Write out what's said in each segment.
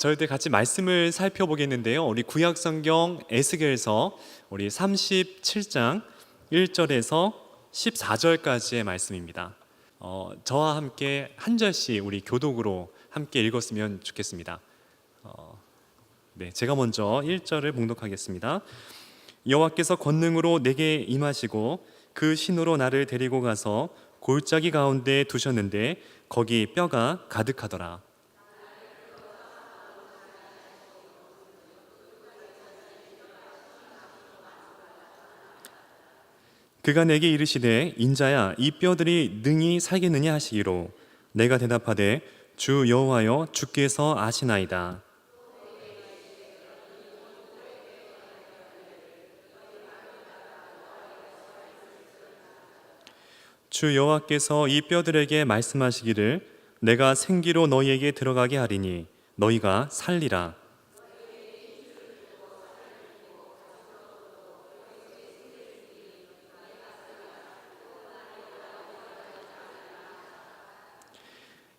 저희들 같이 말씀을 살펴보겠는데요. 우리 구약성경 에스겔서 우리 37장 1절에서 14절까지의 말씀입니다. 저와 함께 한 절씩 우리 교독으로 함께 읽었으면 좋겠습니다. 제가 먼저 1절을 봉독하겠습니다. 여호와께서 권능으로 내게 임하시고 그 신으로 나를 데리고 가서 골짜기 가운데 두셨는데 거기 뼈가 가득하더라. 그가 내게 이르시되 인자야 이 뼈들이 능히 살겠느냐 하시기로 내가 대답하되 주 여호와여 주께서 아시나이다. 주 여호와께서 이 뼈들에게 말씀하시기를 내가 생기로 너희에게 들어가게 하리니 너희가 살리라.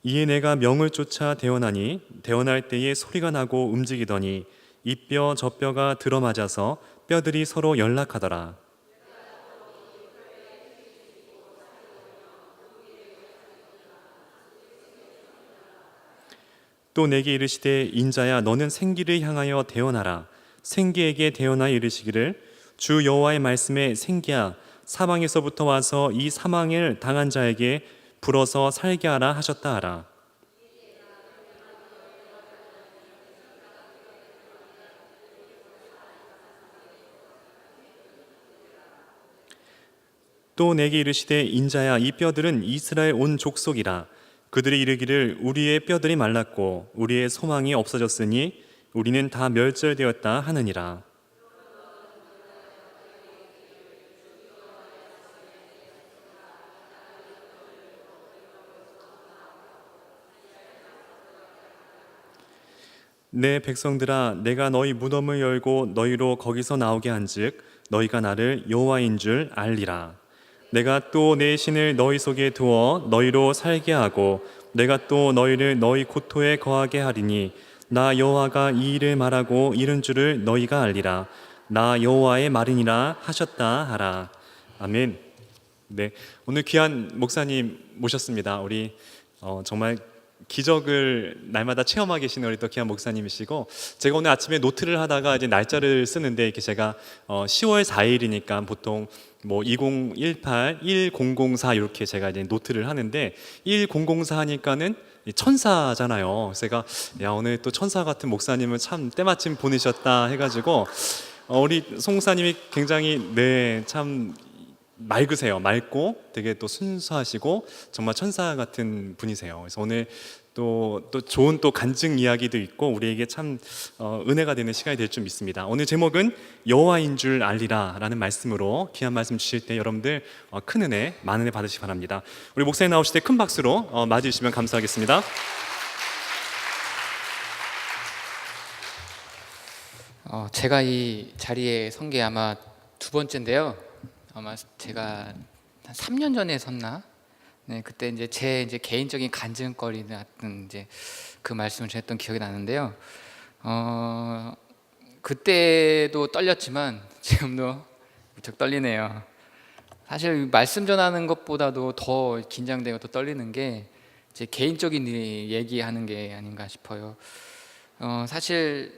이에 내가 명을 쫓아 대언하니 대언할 때에 소리가 나고 움직이더니 이 뼈 저 뼈가 들어맞아서 뼈들이 서로 연락하더라. 또 내게 이르시되 인자야 너는 생기를 향하여 대언하라. 생기에게 대언하여 이르시기를 주 여호와의 말씀에 생기야 사방에서부터 와서 이 사망을 당한 자에게 불어서 살게 하라 하셨다 하라. 또 내게 이르시되 인자야 이 뼈들은 이스라엘 온 족속이라. 그들이 이르기를 우리의 뼈들이 말랐고 우리의 소망이 없어졌으니 우리는 다 멸절되었다 하느니라. 내 백성들아 내가 너희 무덤을 열고 너희로 거기서 나오게 한즉 너희가 나를 여호와인 줄 알리라. 내가 또 내 신을 너희 속에 두어 너희로 살게 하고 내가 또 너희를 너희 고토에 거하게 하리니 나 여호와가 이 일을 말하고 이른 줄을 너희가 알리라. 나 여호와의 말이니라 하셨다 하라. 아멘. 오늘 귀한 목사님 모셨습니다. 우리 정말 기적을 날마다 체험하고 계시는 우리 또 귀한 목사님이시고, 제가 오늘 아침에 노트를 하다가 이제 날짜를 쓰는데 이렇게 제가 10월 4일이니까 보통 뭐 2018, 1004 이렇게 제가 이제 노트를 하는데 1004 하니까는 천사잖아요. 그래서 제가 야 오늘 또 천사 같은 목사님을 참 때마침 보내셨다 해가지고 우리 송 목사님이 굉장히 참 맑으세요. 맑고 되게 또 순수하시고 정말 천사 같은 분이세요. 그래서 오늘 또 좋은 또 간증 이야기도 있고 우리에게 참 은혜가 되는 시간이 될 줄 믿습니다. 오늘 제목은 여호와인 줄 알리라 라는 말씀으로 귀한 말씀 주실 때 여러분들 큰 은혜, 많은 은혜 받으시기 바랍니다. 우리 목사님 나오실 때 큰 박수로 맞이해 주시면 감사하겠습니다. 제가 이 자리에 선 게 아마 두 번째인데요. 아마 제가 한 3년 전에 섰나? 네, 그때 이제 제 개인적인 간증거리 같은 이제 그 말씀을 했던 기억이 나는데요. 그때도 떨렸지만 지금도 무척 떨리네요. 사실 말씀 전하는 것보다도 더 긴장되고 더 떨리는 게 제 개인적인 얘기하는 게 아닌가 싶어요. 사실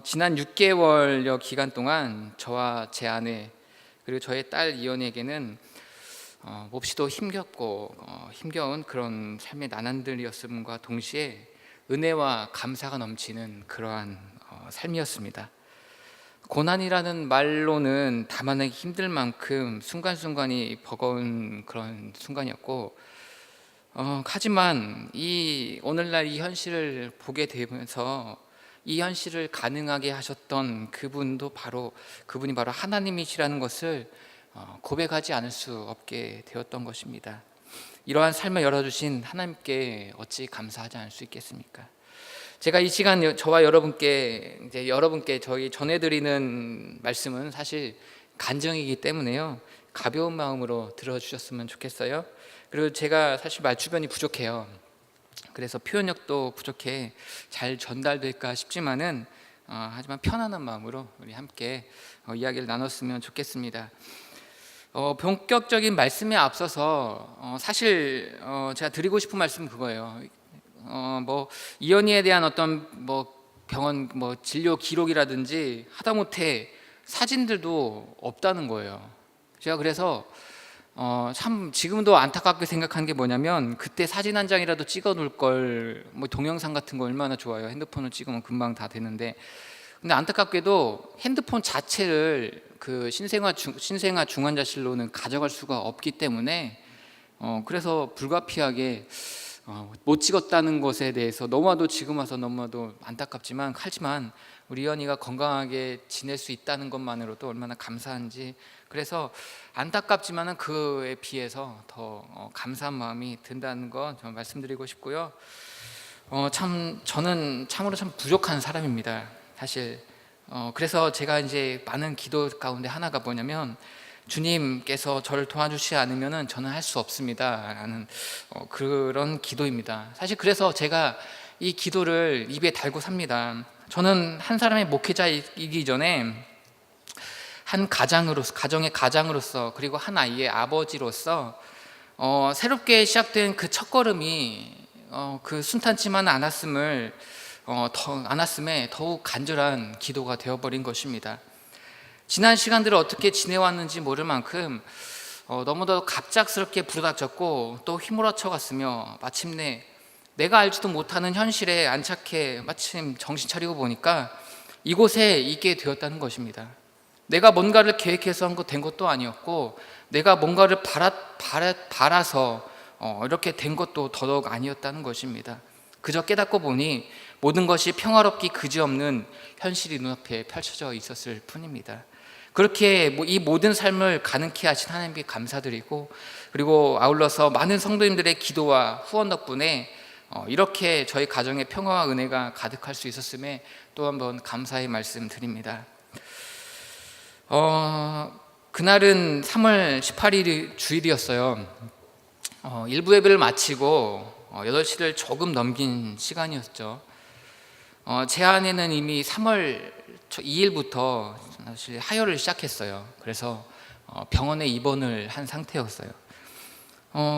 지난 6개월여 기간 동안 저와 제 아내 그리고 저의 딸 이연에게는 몹시도 힘겹고 힘겨운 그런 삶의 나날들이었음과 동시에 은혜와 감사가 넘치는 그러한 삶이었습니다. 고난이라는 말로는 담아내기 힘들 만큼 순간순간이 버거운 그런 순간이었고, 하지만 오늘날 이 현실을 보게 되면서 이 현실을 가능하게 하셨던 그분이 바로 하나님이시라는 것을 고백하지 않을 수 없게 되었던 것입니다. 이러한 삶을 열어주신 하나님께 어찌 감사하지 않을 수 있겠습니까? 제가 이 시간 저와 여러분께 저희 전해드리는 말씀은 사실 간증이기 때문에요. 가벼운 마음으로 들어주셨으면 좋겠어요. 그리고 제가 사실 말주변이 부족해요. 그래서 표현력도 부족해 잘 전달될까 싶지만은 하지만 편안한 마음으로 우리 함께 이야기를 나눴으면 좋겠습니다. 본격적인 말씀에 앞서서 사실 제가 드리고 싶은 말씀은 그거예요. 뭐 이현이에 대한 어떤 뭐 병원 뭐 진료 기록이라든지 하다못해 사진들도 없다는 거예요. 제가 그래서 참 지금도 안타깝게 생각한 게 뭐냐면 그때 사진 한 장이라도 찍어 놓을 걸. 뭐 동영상 같은 거 얼마나 좋아요. 핸드폰을 찍으면 금방 다 되는데, 근데 안타깝게도 핸드폰 자체를 그 신생아 중환자실로는 가져갈 수가 없기 때문에 그래서 불가피하게 못 찍었다는 것에 대해서 너무나도 지금 와서 너무나도 안타깝지만, 하지만 우리 연이가 건강하게 지낼 수 있다는 것만으로도 얼마나 감사한지, 그래서 안타깝지만은 그에 비해서 더 감사한 마음이 든다는 거 좀 말씀드리고 싶고요. 참 저는 참으로 참 부족한 사람입니다, 사실. 그래서 제가 이제 많은 기도 가운데 하나가 뭐냐면, 주님께서 저를 도와주시지 않으면은 저는 할 수 없습니다 라는 그런 기도입니다. 사실 그래서 제가 이 기도를 입에 달고 삽니다. 저는 한 사람의 목회자이기 전에 한 가정의 가장으로서, 그리고 한 아이의 아버지로서 새롭게 시작된 그 첫걸음이 그 순탄치만 않았음에 더욱 간절한 기도가 되어버린 것입니다. 지난 시간들을 어떻게 지내왔는지 모를 만큼 너무도 갑작스럽게 부르닥쳤고 또 휘몰아쳐 갔으며, 마침내 내가 알지도 못하는 현실에 안착해 마침 정신 차리고 보니까 이곳에 있게 되었다는 것입니다. 내가 뭔가를 계획해서 된 것도 아니었고, 내가 뭔가를 바라서 이렇게 된 것도 더더욱 아니었다는 것입니다. 그저 깨닫고 보니 모든 것이 평화롭기 그지없는 현실이 눈앞에 펼쳐져 있었을 뿐입니다. 그렇게 이 모든 삶을 가능케 하신 하나님께 감사드리고, 그리고 아울러서 많은 성도님들의 기도와 후원 덕분에 이렇게 저희 가정에 평화와 은혜가 가득할 수 있었음에 또 한번 감사의 말씀 드립니다. 그날은 3월 18일이 주일이었어요. 일부 예배를 마치고 8시를 조금 넘긴 시간이었죠. 제 아내는 이미 3월 2일부터 사실 하혈을 시작했어요. 그래서 병원에 입원을 한 상태였어요.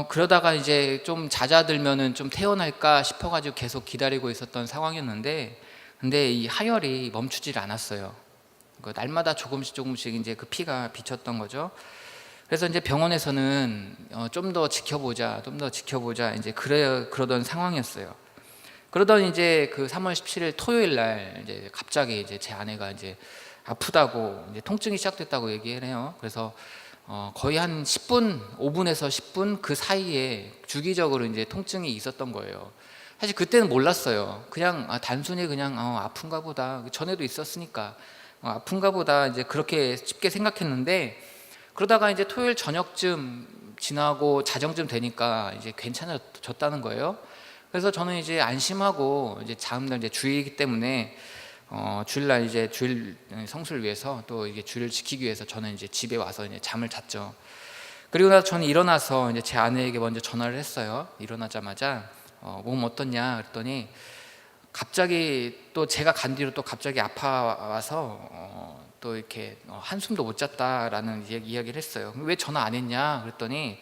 그러다가 이제 좀 잦아들면은 좀 퇴원할까 싶어가지고 계속 기다리고 있었던 상황이었는데, 근데 이 하혈이 멈추질 않았어요. 날마다 조금씩 이제 그 피가 비쳤던 거죠. 그래서 이제 병원에서는 좀 더 지켜보자 이제 그러던 상황이었어요. 그러던 이제 그 3월 17일 토요일 날 이제 갑자기 이제 제 아내가 이제 아프다고, 이제 통증이 시작됐다고 얘기를 해요. 그래서 거의 한 5분에서 10분 그 사이에 주기적으로 이제 통증이 있었던 거예요. 사실 그때는 몰랐어요. 그냥 단순히 그냥 아픈가 보다, 전에도 있었으니까 아픈가 보다 이제 그렇게 쉽게 생각했는데, 그러다가 이제 토요일 저녁쯤 지나고 자정쯤 되니까 이제 괜찮아졌다는 거예요. 그래서 저는 이제 안심하고 이제 다음날 이제 주일이기 때문에 주일날 이제 주일 성수를 위해서 또 이게 주일을 지키기 위해서 저는 이제 집에 와서 이제 잠을 잤죠. 그리고 나서 저는 일어나서 이제 제 아내에게 먼저 전화를 했어요. 일어나자마자 몸 어떻냐 그랬더니 갑자기 또 제가 간 뒤로 또 갑자기 아파와서 또 이렇게 한숨도 못 잤다라는 이야기를 했어요. 왜 전화 안 했냐 그랬더니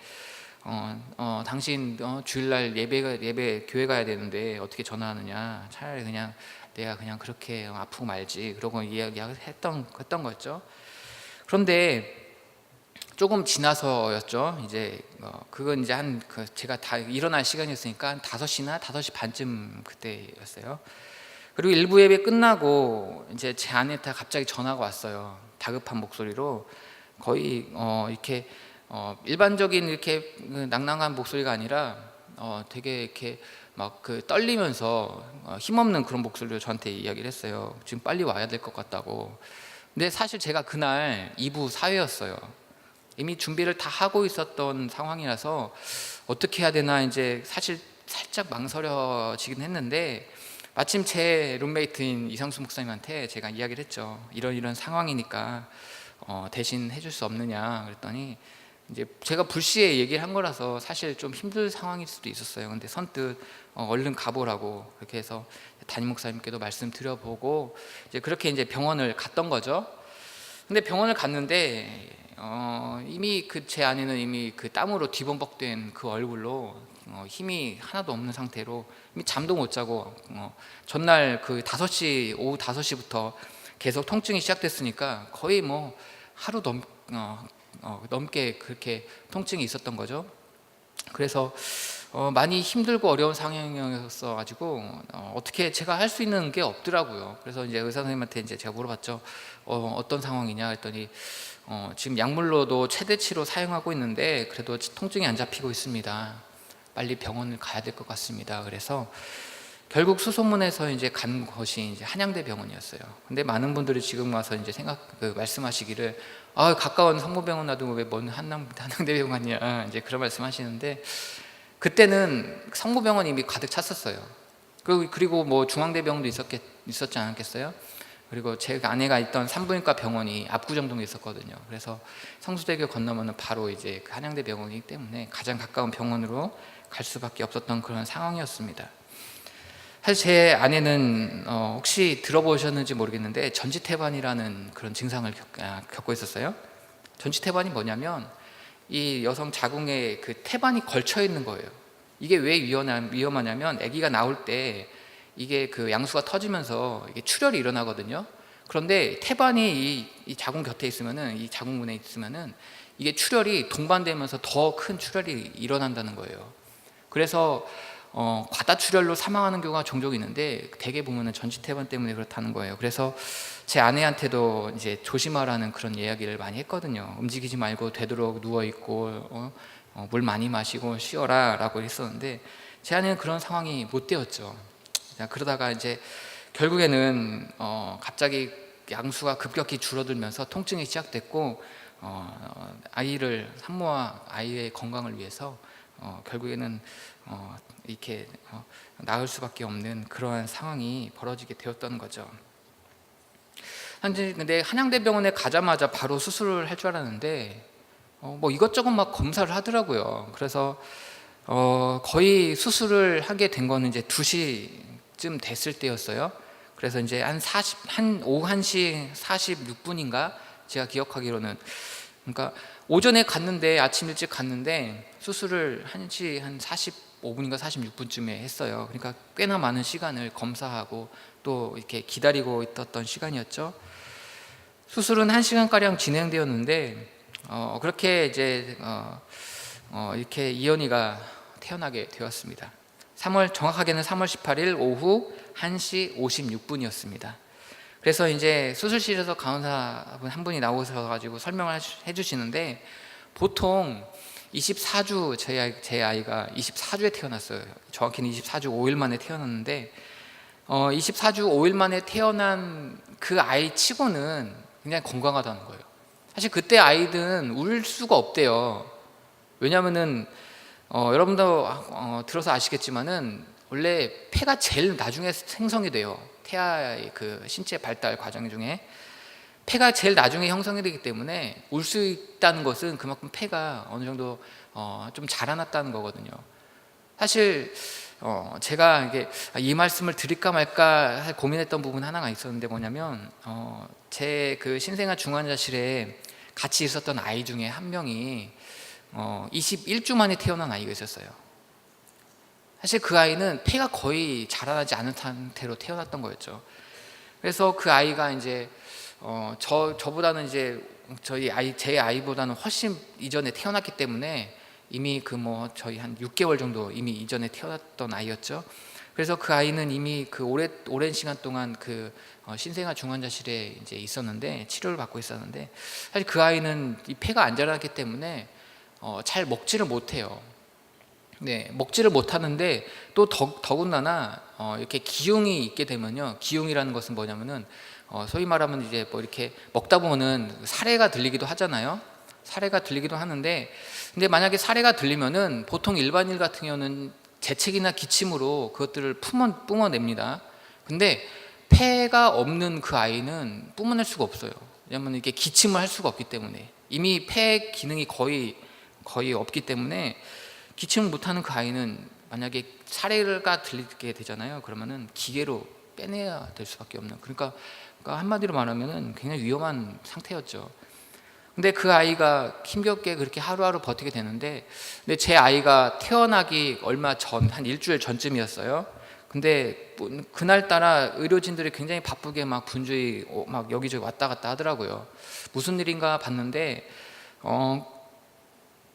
당신 주일날 예배 교회 가야 되는데 어떻게 전화하느냐, 차라리 그냥 내가 그냥 그렇게 아프고 말지, 그러고 이야기했던 거였죠. 그런데 조금 지나서였죠. 이제 그건 이제 제가 다 일어날 시간이었으니까 한 5시나 5시 반쯤 그때였어요. 그리고 일부 예배 끝나고 이제 제 아내한테 갑자기 전화가 왔어요. 다급한 목소리로. 거의 이렇게 일반적인 이렇게 낭낭한 목소리가 아니라 되게 이렇게 막 그 떨리면서 힘없는 그런 목소리로 저한테 이야기를 했어요. 지금 빨리 와야 될 것 같다고. 근데 사실 제가 그날 2부 사회였어요. 이미 준비를 다 하고 있었던 상황이라서 어떻게 해야 되나 이제 사실 살짝 망설여지긴 했는데, 마침 제 룸메이트인 이상수 목사님한테 제가 이야기를 했죠. 이런 상황이니까 대신 해줄 수 없느냐 그랬더니 이제 제가 불시에 얘기를 한 거라서 사실 좀 힘들 상황일 수도 있었어요. 근데 선뜻 얼른 가보라고 그렇게 해서 담임 목사님께도 말씀드려보고 이제 그렇게 이제 병원을 갔던 거죠. 근데 병원을 갔는데 이미 그 제 아내는 이미 그 땀으로 뒤범벅된 그 얼굴로 힘이 하나도 없는 상태로 이미 잠도 못 자고 전날 그 5시 오후 5시부터 계속 통증이 시작됐으니까 거의 뭐 하루 넘게 그렇게 통증이 있었던 거죠. 그래서 많이 힘들고 어려운 상황이었어 가지고 어떻게 제가 할 수 있는 게 없더라고요. 그래서 이제 의사 선생님한테 이제 제가 물어봤죠. 어떤 상황이냐 했더니 지금 약물로도 최대치로 사용하고 있는데 그래도 통증이 안 잡히고 있습니다. 빨리 병원을 가야 될 것 같습니다. 그래서 결국 수소문해서 이제 간 것이 이제 한양대 병원이었어요. 근데 많은 분들이 지금 와서 이제 말씀하시기를 가까운 성모병원 놔두고 왜 먼 한양대 병원이야 이제 그런 말씀하시는데 그때는 성모병원이 이미 가득 찼었어요. 그리고 뭐 중앙대병원도 있었지 않았겠어요? 그리고 제 아내가 있던 산부인과 병원이 압구정동에 있었거든요. 그래서 성수대교 건너면은 바로 이제 그 한양대 병원이기 때문에 가장 가까운 병원으로 갈 수밖에 없었던 그런 상황이었습니다. 사실 제 아내는 혹시 들어보셨는지 모르겠는데 전지태반이라는 그런 증상을 겪고 있었어요. 전지태반이 뭐냐면 이 여성 자궁에 그 태반이 걸쳐 있는 거예요. 이게 왜 위험하냐면 아기가 나올 때 이게 그 양수가 터지면서 이게 출혈이 일어나거든요. 그런데 태반이 이 자궁 곁에 있으면은 이 자궁문에 있으면은 이게 출혈이 동반되면서 더 큰 출혈이 일어난다는 거예요. 그래서 과다 출혈로 사망하는 경우가 종종 있는데 대개 보면은 전지태반 때문에 그렇다는 거예요. 그래서 제 아내한테도 이제 조심하라는 그런 이야기를 많이 했거든요. 움직이지 말고 되도록 누워 있고 물 많이 마시고 쉬어라라고 했었는데 제 아내는 그런 상황이 못 되었죠. 그러다가 이제 결국에는 갑자기 양수가 급격히 줄어들면서 통증이 시작됐고 산모와 아이의 건강을 위해서 결국에는 이렇게 나을 수밖에 없는 그러한 상황이 벌어지게 되었던 거죠. 근데 한양대병원에 가자마자 바로 수술을 할 줄 알았는데 뭐 이것저것 막 검사를 하더라고요. 그래서 거의 수술을 하게 된 거는 이제 2시쯤 됐을 때였어요. 그래서 이제 오후 1시 46분인가 제가 기억하기로는, 그러니까 오전에 갔는데 아침 일찍 갔는데 수술을 1시 한 45분인가 46분쯤에 했어요. 그러니까 꽤나 많은 시간을 검사하고 또 이렇게 기다리고 있었던 시간이었죠. 수술은 1시간가량 진행되었는데 그렇게 이제 이렇게 이현이가 태어나게 되었습니다. 정확하게는 3월 18일 오후 1시 56분이었습니다. 그래서 이제 수술실에서 간호사분 한 분이 나오셔 가지고 설명을 해주시는데 보통 24주 제 아이가 24주에 태어났어요. 정확히는 24주 5일 만에 태어났는데 24주 5일 만에 태어난 그 아이 치고는 굉장히 건강하다는 거예요. 사실 그때 아이들은 울 수가 없대요. 왜냐하면은 여러분도 들어서 아시겠지만은 원래 폐가 제일 나중에 생성이 돼요. 태아의 그 신체 발달 과정 중에 폐가 제일 나중에 형성이 되기 때문에 울 수 있다는 것은 그만큼 폐가 어느 정도 좀 자라났다는 거거든요. 사실 제가 이게 이 말씀을 드릴까 말까 고민했던 부분 하나가 있었는데 뭐냐면 제 그 신생아 중환자실에 같이 있었던 아이 중에 한 명이 21주 만에 태어난 아이가 있었어요. 사실 그 아이는 폐가 거의 자라나지 않은 상태로 태어났던 거였죠. 그래서 그 아이가 이제 저보다는 이제 제 아이보다는 훨씬 이전에 태어났기 때문에 이미 저희 한 6개월 정도 이미 이전에 태어났던 아이였죠. 그래서 그 아이는 이미 그 오랜 시간 동안 그 신생아 중환자실에 이제 있었는데 치료를 받고 있었는데 사실 그 아이는 이 폐가 안 자랐기 때문에 잘 먹지를 못해요. 네, 먹지를 못하는데 또 더군다나 이렇게 기흉이 있게 되면요. 기흉이라는 것은 뭐냐면은 소위 말하면 이제 뭐 이렇게 먹다 보면은 사례가 들리기도 하잖아요. 사례가 들리기도 하는데 근데 만약에 사례가 들리면은 보통 일반인 같은 경우는 재채기나 기침으로 그것들을 뿜어냅니다. 근데 폐가 없는 그 아이는 뿜어낼 수가 없어요. 왜냐하면 이게 기침을 할 수가 없기 때문에 이미 폐 기능이 거의 거의 없기 때문에 기침 못하는 그 아이는 만약에 사례가 들리게 되잖아요. 그러면은 기계로 빼내야 될 수밖에 없는, 그러니까 한마디로 말하면은 굉장히 위험한 상태였죠. 근데 그 아이가 힘겹게 그렇게 하루하루 버티게 되는데, 근데 제 아이가 태어나기 얼마 전, 한 일주일 전쯤이었어요. 근데 그날따라 의료진들이 굉장히 바쁘게 막 분주히 막 여기저기 왔다 갔다 하더라고요. 무슨 일인가 봤는데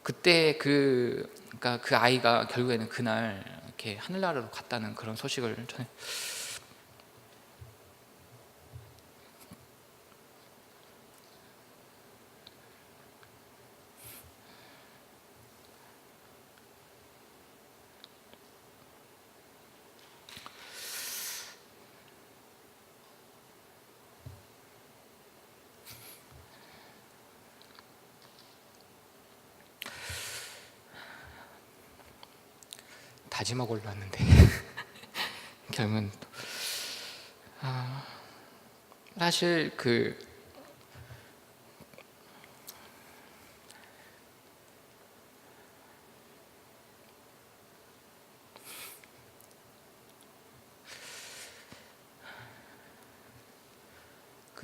그때 그러니까 그 아이가 결국에는 그날 이렇게 하늘나라로 갔다는 그런 소식을 전해. 다짐하고 올라왔는데 결국은 사실 그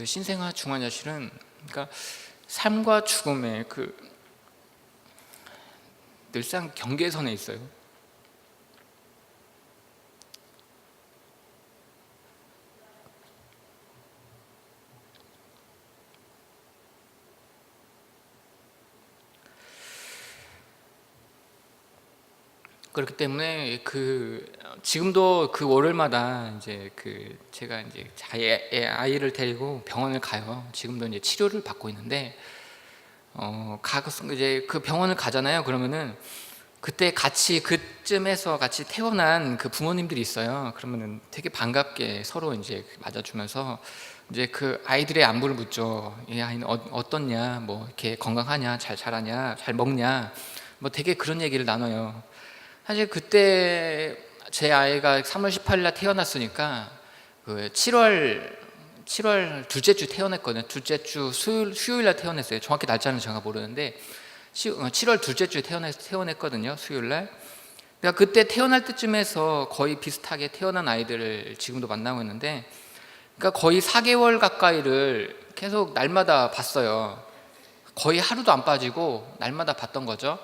신생아 중환자실은, 그러니까 삶과 죽음의 늘상 경계선에 있어요. 그렇기 때문에 지금도 그 월요일마다 이제 제가 이제 아이를 데리고 병원을 가요. 지금도 이제 치료를 받고 있는데 가서 이제 그 병원을 가잖아요. 그러면은 그때 그쯤에서 같이 태어난 그 부모님들이 있어요. 그러면은 되게 반갑게 서로 이제 맞아주면서 이제 그 아이들의 안부를 묻죠. 이 아이는 어떻냐, 뭐 이렇게 건강하냐, 잘 자라냐, 잘 먹냐, 뭐 되게 그런 얘기를 나눠요. 사실 그때 제 아이가 3월 18일 날 태어났으니까 7월 둘째 주 태어났거든요. 둘째 주 수요일 날 태어났어요. 정확히 날짜는 제가 모르는데 7월 둘째 주에 태어났거든요. 수요일 날. 그러니까 그때 태어날 때쯤에서 거의 비슷하게 태어난 아이들을 지금도 만나고 있는데, 그러니까 거의 4개월 가까이를 계속 날마다 봤어요. 거의 하루도 안 빠지고 날마다 봤던 거죠.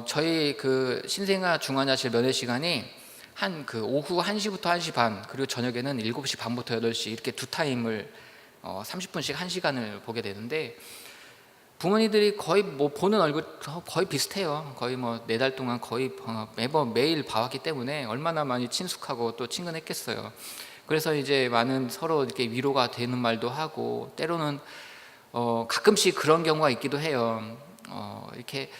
저희 신생아 중환자실 면회 시간이 오후 1시부터 1시 반, 그리고 저녁에는 7시 반부터 8시, 이렇게 두 타임을 30분씩 1시간을 보게 되는데, 부모님들이 거의 뭐 보는 얼굴 거의 비슷해요. 거의 뭐 4달 동안 거의 매일 봐왔기 때문에 얼마나 많이 친숙하고 또 친근했겠어요. 그래서 이제 많은 서로 이렇게 위로가 되는 말도 하고, 때로는 가끔씩 그런 경우가 있기도 해요. 이렇게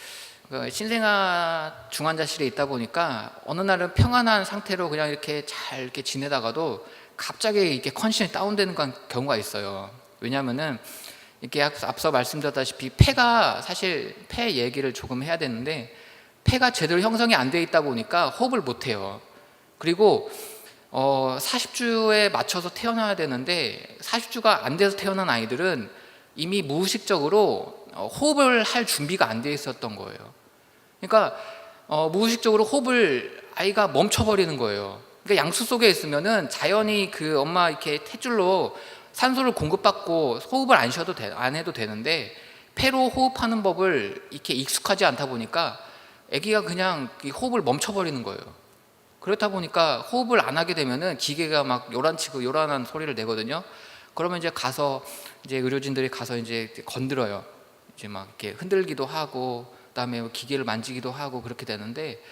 신생아 중환자실에 있다 보니까 어느 날은 평안한 상태로 그냥 이렇게 잘 이렇게 지내다가도 갑자기 이렇게 컨디션이 다운되는 경우가 있어요. 왜냐하면은 이렇게 앞서 말씀드렸다시피 사실 폐 얘기를 조금 해야 되는데, 폐가 제대로 형성이 안 돼 있다 보니까 호흡을 못 해요. 그리고 40주에 맞춰서 태어나야 되는데 40주가 안 돼서 태어난 아이들은 이미 무의식적으로 호흡을 할 준비가 안 돼 있었던 거예요. 그러니까 무의식적으로 호흡을 아이가 멈춰버리는 거예요. 그러니까 양수 속에 있으면은 자연히 그 엄마 이렇게 탯줄로 산소를 공급받고 호흡을 안 해도 되는데, 폐로 호흡하는 법을 이렇게 익숙하지 않다 보니까 아기가 그냥 호흡을 멈춰버리는 거예요. 그렇다 보니까 호흡을 안 하게 되면은 기계가 막 요란치고 요란한 소리를 내거든요. 그러면 이제 의료진들이 가서 이제 건드려요. 이제 막 이렇게 흔들기도 하고, 그다음에 기계를 만지기도 하고 그렇게 되는데,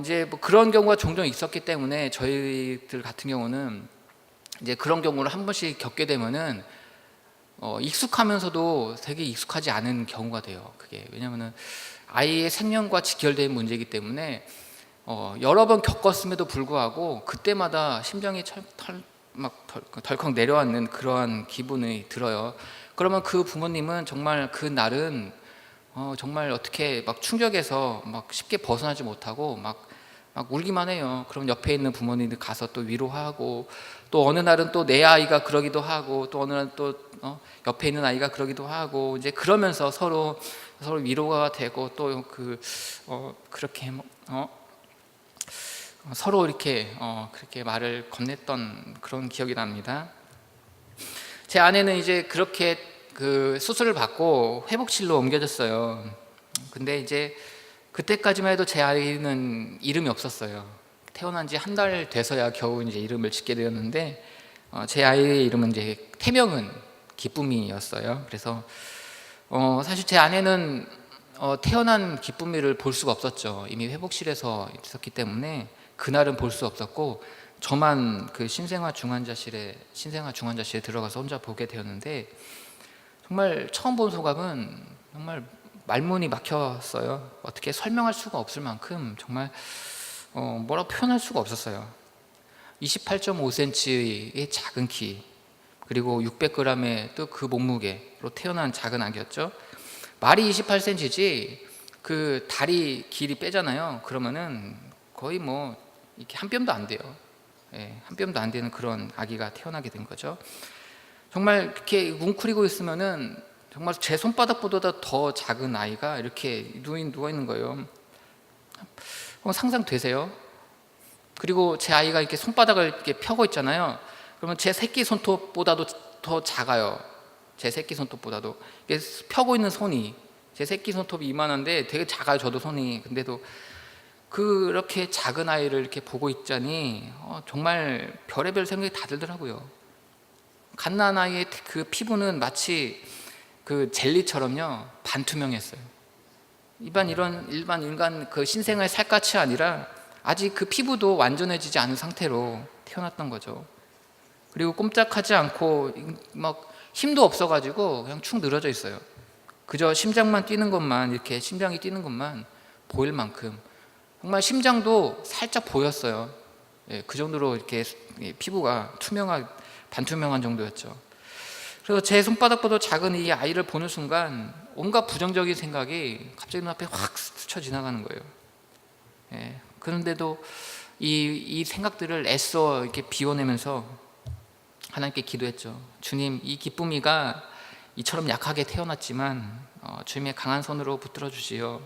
이제 뭐 그런 경우가 종종 있었기 때문에 저희들 같은 경우는 이제 그런 경우를 한 번씩 겪게 되면은 익숙하면서도 되게 익숙하지 않은 경우가 돼요. 그게 왜냐면은 아이의 생명과 직결된 문제이기 때문에 여러 번 겪었음에도 불구하고 그때마다 심장이 덜컥 내려앉는 그러한 기분이 들어요. 그러면 그 부모님은 정말 그 날은 정말 어떻게 막 충격에서 막 쉽게 벗어나지 못하고 막 울기만 해요. 그럼 옆에 있는 부모님들 가서 또 위로하고, 또 어느 날은 또 내 아이가 그러기도 하고, 또 어느 날은 또 옆에 있는 아이가 그러기도 하고, 이제 그러면서 서로 서로 위로가 되고 또 그렇게 서로 이렇게 그렇게 말을 건넸던 그런 기억이 납니다. 제 아내는 이제 그렇게 그 수술을 받고 회복실로 옮겨졌어요. 근데 이제 그때까지만 해도 제 아이는 이름이 없었어요. 태어난 지 한 달 돼서야 겨우 이제 이름을 짓게 되었는데 제 아이의 이름은 이제 태명은 기쁨이었어요. 그래서 사실 제 아내는 태어난 기쁨이를 볼 수가 없었죠. 이미 회복실에서 있었기 때문에 그날은 볼 수 없었고 저만 그 신생아 중환자실에 들어가서 혼자 보게 되었는데 정말 처음 본 소감은 정말 말문이 막혔어요. 어떻게 설명할 수가 없을 만큼 정말 뭐라고 표현할 수가 없었어요. 28.5cm의 작은 키, 그리고 600g의 또 그 몸무게로 태어난 작은 아기였죠. 말이 28cm지 그 다리 길이 빼잖아요. 그러면은 거의 뭐 이렇게 한 뼘도 안 돼요. 한 뼘도 안 되는 그런 아기가 태어나게 된 거죠. 정말 이렇게 웅크리고 있으면은 정말 제 손바닥보다 더 작은 아이가 이렇게 누워 있는 거예요. 상상되세요? 그리고 제 아이가 이렇게 손바닥을 이렇게 펴고 있잖아요. 그러면 제 새끼 손톱보다도 더 작아요. 제 새끼 손톱보다도 이게 펴고 있는 손이 제 새끼 손톱이 이만한데 되게 작아요. 저도 손이. 근데도 그렇게 작은 아이를 이렇게 보고 있자니 정말 별의별 생각이 다 들더라고요. 갓난 아이의 그 피부는 마치 그 젤리처럼요 반투명했어요. 일반 인간 그 신생아의 살갗이 아니라 아직 그 피부도 완전해지지 않은 상태로 태어났던 거죠. 그리고 꼼짝하지 않고 막 힘도 없어가지고 그냥 축 늘어져 있어요. 그저 심장만 뛰는 것만, 이렇게 심장이 뛰는 것만 보일 만큼 정말 심장도 살짝 보였어요. 그 정도로 이렇게 피부가 반투명한 정도였죠. 그래서 제 손바닥보다 작은 이 아이를 보는 순간 온갖 부정적인 생각이 갑자기 눈앞에 확 스쳐 지나가는 거예요. 그런데도 이 생각들을 애써 이렇게 비워내면서 하나님께 기도했죠. 주님, 이 기쁨이가 이처럼 약하게 태어났지만 주님의 강한 손으로 붙들어 주시어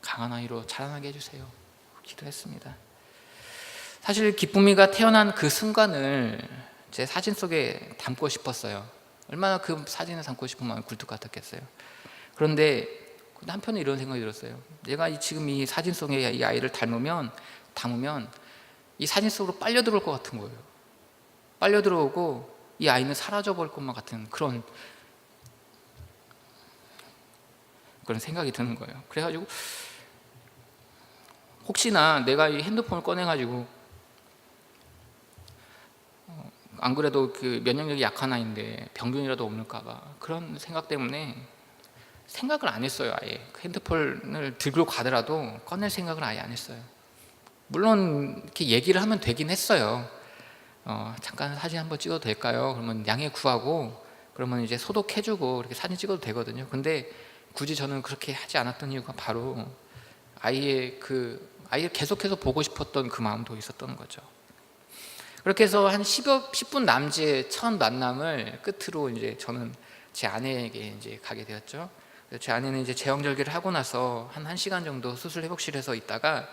강한 아이로 자라나게 해주세요. 기도했습니다. 사실 기쁨이가 태어난 그 순간을 제 사진 속에 담고 싶었어요. 얼마나 그 사진을 담고 싶은 마음이 굴뚝 같았겠어요. 그런데 한편에 이런 생각이 들었어요. 내가 지금 이 사진 속에 이 아이를 담으면 이 사진 속으로 빨려 들어올 것 같은 거예요. 빨려 들어오고 이 아이는 사라져 버릴 것만 같은 그런 생각이 드는 거예요. 그래가지고 혹시나 내가 이 핸드폰을 꺼내가지고 안 그래도 그 면역력이 약한 아이인데 병균이라도 옮을까봐 그런 생각 때문에 생각을 안 했어요. 아예 그 핸드폰을 들고 가더라도 꺼낼 생각을 아예 안 했어요. 물론 이렇게 얘기를 하면 되긴 했어요. 잠깐 사진 한번 찍어도 될까요? 그러면 양해 구하고 그러면 이제 소독해주고 이렇게 사진 찍어도 되거든요. 근데 굳이 저는 그렇게 하지 않았던 이유가 바로 아이를 계속해서 보고 싶었던 그 마음도 있었던 거죠. 그렇게 해서 한 10분 남짓 첫 만남을 끝으로 이제 저는 제 아내에게 이제 가게 되었죠. 제 아내는 이제 제왕절개를 하고 나서 한 1시간 정도 수술 회복실에서 있다가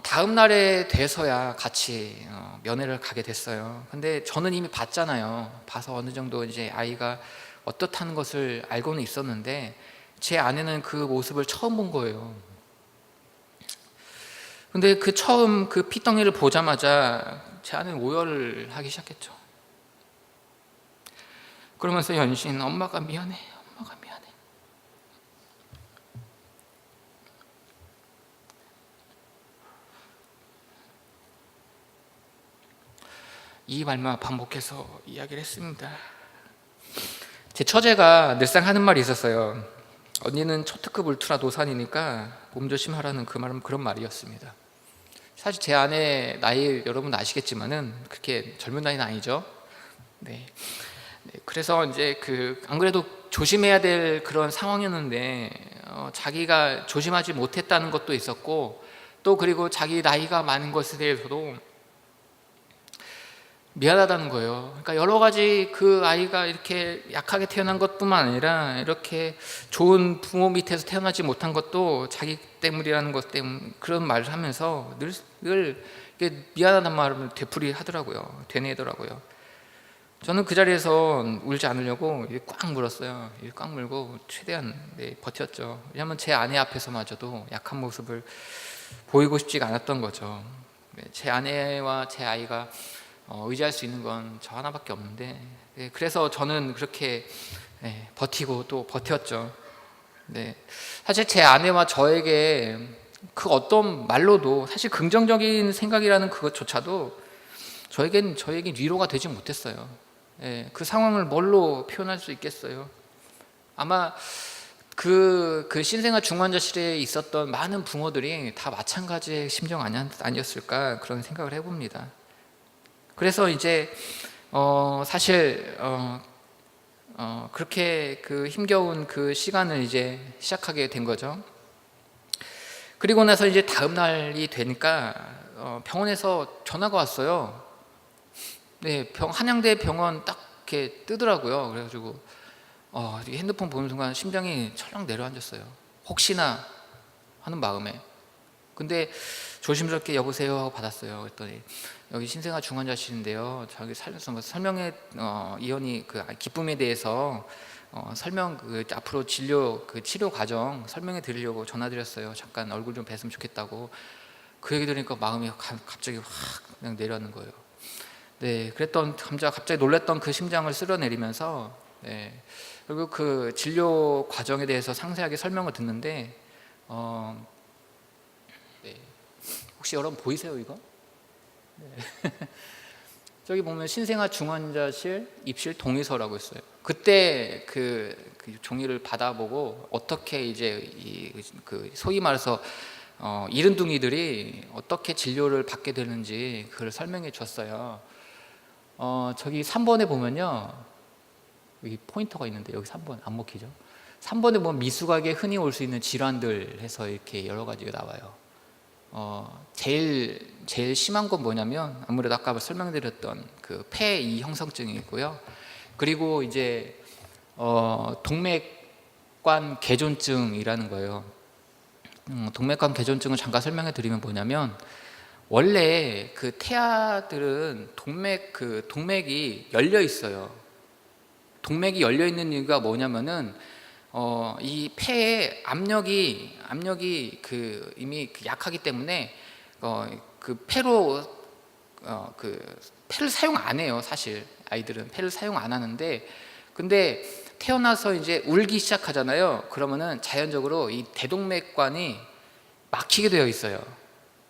다음 날에 돼서야 같이 면회를 가게 됐어요. 근데 저는 이미 봤잖아요. 봐서 어느 정도 이제 아이가 어떻다는 것을 알고는 있었는데 제 아내는 그 모습을 처음 본 거예요. 근데 처음 그 피덩이를 보자마자 제 아내는 오열을 하기 시작했죠. 그러면서 연신 엄마가 미안해. 이 말만 반복해서 이야기를 했습니다. 제 처제가 늘상 하는 말이 있었어요. 언니는 초특급 울트라 노산이니까 몸 조심하라는 그런 말이었습니다. 사실 제 아내 나이 여러분 아시겠지만은 그렇게 젊은 나이는 아니죠. 네. 그래서 이제 안 그래도 조심해야 될 그런 상황이었는데 자기가 조심하지 못했다는 것도 있었고 또 그리고 자기 나이가 많은 것에 대해서도 미안하다는 거예요. 그러니까 여러 가지 그 아이가 이렇게 약하게 태어난 것뿐만 아니라 이렇게 좋은 부모 밑에서 태어나지 못한 것도 자기 때문이라는 것 때문에 그런 말을 하면서 늘 이게 미안하다는 말을 되풀이하더라고요. 되뇌더라고요. 저는 그 자리에서 울지 않으려고 꽉 물었어요. 꽉 물고 최대한 버텼죠. 왜냐하면 제 아내 앞에서마저도 약한 모습을 보이고 싶지가 않았던 거죠. 제 아내와 제 아이가 의지할 수 있는 건 저 하나밖에 없는데, 그래서 저는 그렇게 버티고 또 버텼죠. 사실 제 아내와 저에게 그 어떤 말로도 사실 긍정적인 생각이라는 그것조차도 저에겐 위로가 되지 못했어요. 그 상황을 뭘로 표현할 수 있겠어요? 아마 그 신생아 중환자실에 있었던 많은 부모들이 다 마찬가지의 심정 아니었을까 그런 생각을 해봅니다. 그래서 이제 사실 그렇게 그 힘겨운 그 시간을 이제 시작하게 된 거죠. 그리고 나서 이제 다음 날이 되니까 병원에서 전화가 왔어요. 한양대 병원 딱 이렇게 뜨더라고요. 그래가지고 핸드폰 보는 순간 심장이 철렁 내려앉았어요. 혹시나 하는 마음에. 근데 조심스럽게 여보세요 하고 받았어요. 그랬더니 여기 신생아 중환자실인데요. 저기 설명에 이현이 그 기쁨에 대해서 설명 앞으로 진료 치료 과정 설명해 드리려고 전화드렸어요. 잠깐 얼굴 좀 뵀으면 좋겠다고. 그 얘기 들으니까 마음이 갑자기 확 그냥 내려앉는 거예요. 갑자기 놀랐던 그 심장을 쓸어내리면서 그리고 그 진료 과정에 대해서 상세하게 설명을 듣는데 혹시 여러분 보이세요 이거? 저기 보면 신생아 중환자실 입실 동의서라고 있어요. 그때 그 종이를 받아보고 어떻게 이제 그 소위 말해서 이른둥이들이 어떻게 진료를 받게 되는지 그걸 설명해 줬어요. 저기 3번에 보면요, 여기 포인터가 있는데 여기 3번 안 먹히죠? 3번에 보면 미숙하게 흔히 올 수 있는 질환들 해서 이렇게 여러 가지가 나와요. 제일 심한 건 뭐냐면 아무래도 아까 설명드렸던 그 폐2 형성증이 있고요. 그리고 이제 동맥관 개존증이라는 거예요. 동맥관 개존증을 잠깐 설명해 드리면 뭐냐면 원래 그 태아들은 동맥이 열려 있어요. 동맥이 열려 있는 이유가 뭐냐면은 이 폐에 압력이 이미 약하기 때문에 폐를 사용 안 해요. 사실 아이들은 폐를 사용 안 하는데, 근데 태어나서 이제 울기 시작하잖아요. 그러면은 자연적으로 이 대동맥관이 막히게 되어 있어요.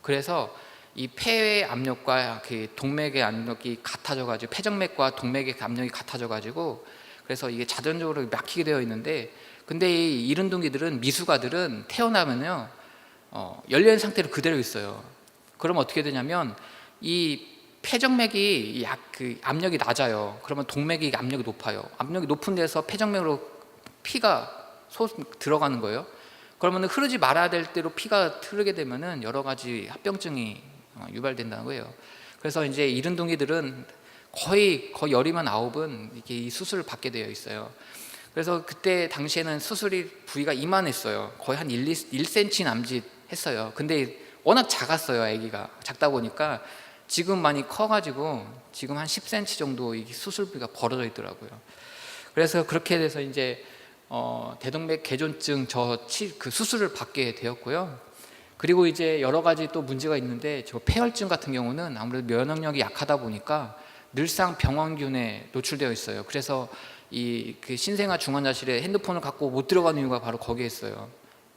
그래서 이 폐의 압력과 그 동맥의 압력이 같아져가지고 폐정맥과 동맥의 압력이 같아져가지고 그래서 이게 자연적으로 막히게 되어 있는데, 근데 이 이른둥이들은 미숙아들은 태어나면요 열려있는 상태로 그대로 있어요. 그럼 어떻게 되냐면 이 폐정맥이 그 압력이 낮아요. 그러면 동맥이 압력이 높아요. 압력이 높은 데서 폐정맥으로 피가 들어가는 거예요. 그러면 흐르지 말아야 될 대로 피가 흐르게 되면은 여러 가지 합병증이 유발된다는 거예요. 그래서 이제 이른둥이들은 거의 열이면 9은 이렇게 이 수술을 받게 되어 있어요. 그래서 그때 당시에는 수술이 부위가 이만했어요. 거의 한 1cm 남짓 했어요. 근데 워낙 작았어요. 아기가 작다 보니까 지금 많이 커가지고 지금 한 10cm 정도 이 수술 부위가 벌어져 있더라고요. 그래서 그렇게 돼서 이제 대동맥 개존증 그 수술을 받게 되었고요. 그리고 이제 여러 가지 또 문제가 있는데 저 폐혈증 같은 경우는 아무래도 면역력이 약하다 보니까 늘상 병원균에 노출되어 있어요. 그래서 그 신생아 중환자실에 핸드폰을 갖고 못 들어가는 이유가 바로 거기에 있어요.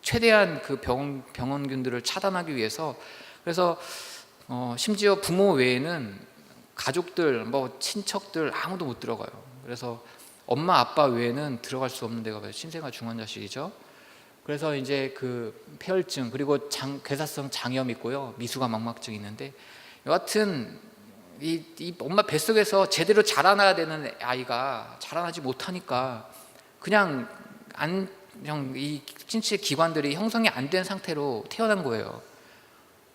최대한 그 병원균들을 차단하기 위해서. 그래서 심지어 부모 외에는 가족들, 친척들 아무도 못 들어가요. 그래서 엄마 아빠 외에는 들어갈 수 없는 데가 신생아 중환자실이죠. 그래서 이제 그 폐혈증, 그리고 괴사성 장염 있고요, 미수가 망막증이 있는데, 여하튼 이 엄마 뱃속에서 제대로 자라나야 되는 아이가 자라나지 못하니까 그냥 이 신체 기관들이 형성이 안 된 상태로 태어난 거예요.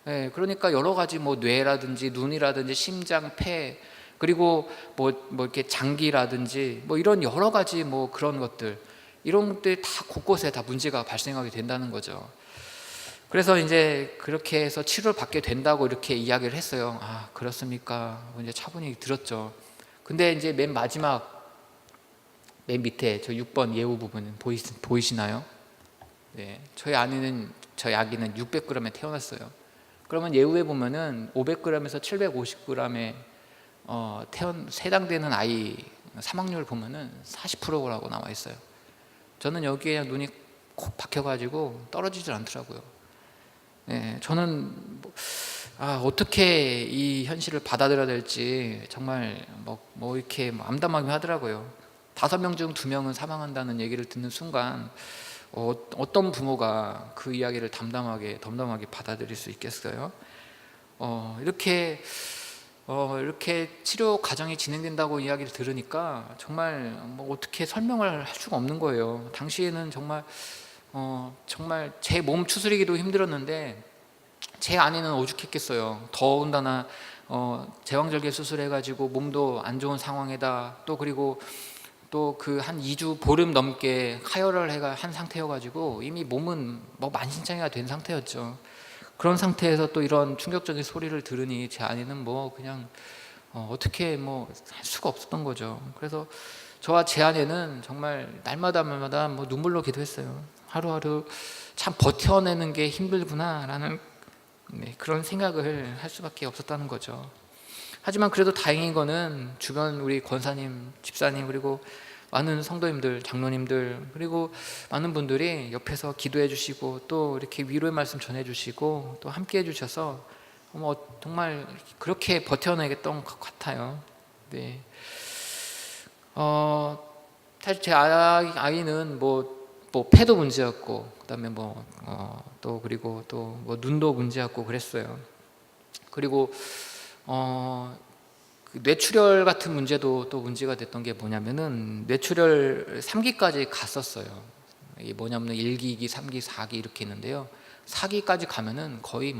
그러니까 여러 가지 뇌라든지 눈이라든지 심장, 폐, 그리고 뭐 이렇게 장기라든지 뭐 이런 여러 가지 뭐 그런 것들, 이런 것들이 다 곳곳에 다 문제가 발생하게 된다는 거죠. 그래서 이제 그렇게 해서 치료를 받게 된다고 이렇게 이야기를 했어요. 아, 그렇습니까? 이제 차분히 들었죠. 근데 이제 맨 마지막, 맨 밑에 저 6번 예우 부분 보이시나요? 네, 저희 아기는 600g에 태어났어요. 그러면 예우에 보면은 500g에서 750g에 세당되는 아이 사망률을 보면은 40%라고 나와 있어요. 저는 여기에 눈이 콕 박혀가지고 떨어지질 않더라고요. 네, 저는 어떻게 이 현실을 받아들여야 될지 정말 뭐 이렇게 암담하게 하더라고요. 5명 중 2명은 사망한다는 얘기를 듣는 순간 어떤 부모가 그 이야기를 덤덤하게 받아들일 수 있겠어요? 이렇게 치료 과정이 진행된다고 이야기를 들으니까 정말 뭐 어떻게 설명을 할 수가 없는 거예요. 당시에는 정말 제 몸 추스리기도 힘들었는데 제 아내는 오죽했겠어요. 더군다나 제왕절개 수술해가지고 몸도 안 좋은 상황에다 그리고 또 그 한 2주 보름 넘게 하혈을 한 상태여가지고 이미 몸은 뭐 만신창이가 된 상태였죠. 그런 상태에서 또 이런 충격적인 소리를 들으니 제 아내는 뭐 그냥 어떻게 뭐 할 수가 없었던 거죠. 그래서 저와 제 아내는 정말 날마다 뭐 눈물로 기도했어요. 하루하루 참 버텨내는 게 힘들구나라는 그런 생각을 할 수밖에 없었다는 거죠. 하지만 그래도 다행인 거는 주변 우리 권사님, 집사님, 그리고 많은 성도님들, 장로님들, 그리고 많은 분들이 옆에서 기도해 주시고 또 이렇게 위로의 말씀 전해 주시고 또 함께 해 주셔서 정말 그렇게 버텨내겠던 것 같아요. 네. 사실 제 아이는 뭐 폐도 문제였고 그다음에 그리고 또 뭐 눈도 문제였고 그랬어요. 그리고 그 뇌출혈 같은 문제도 또 문제가 됐던 게 뭐냐면은 뇌출혈 3기까지 갔었어요. 이게 뭐냐면 1기, 2기, 3기, 4기 이렇게 있는데요. 4기까지 가면은 거의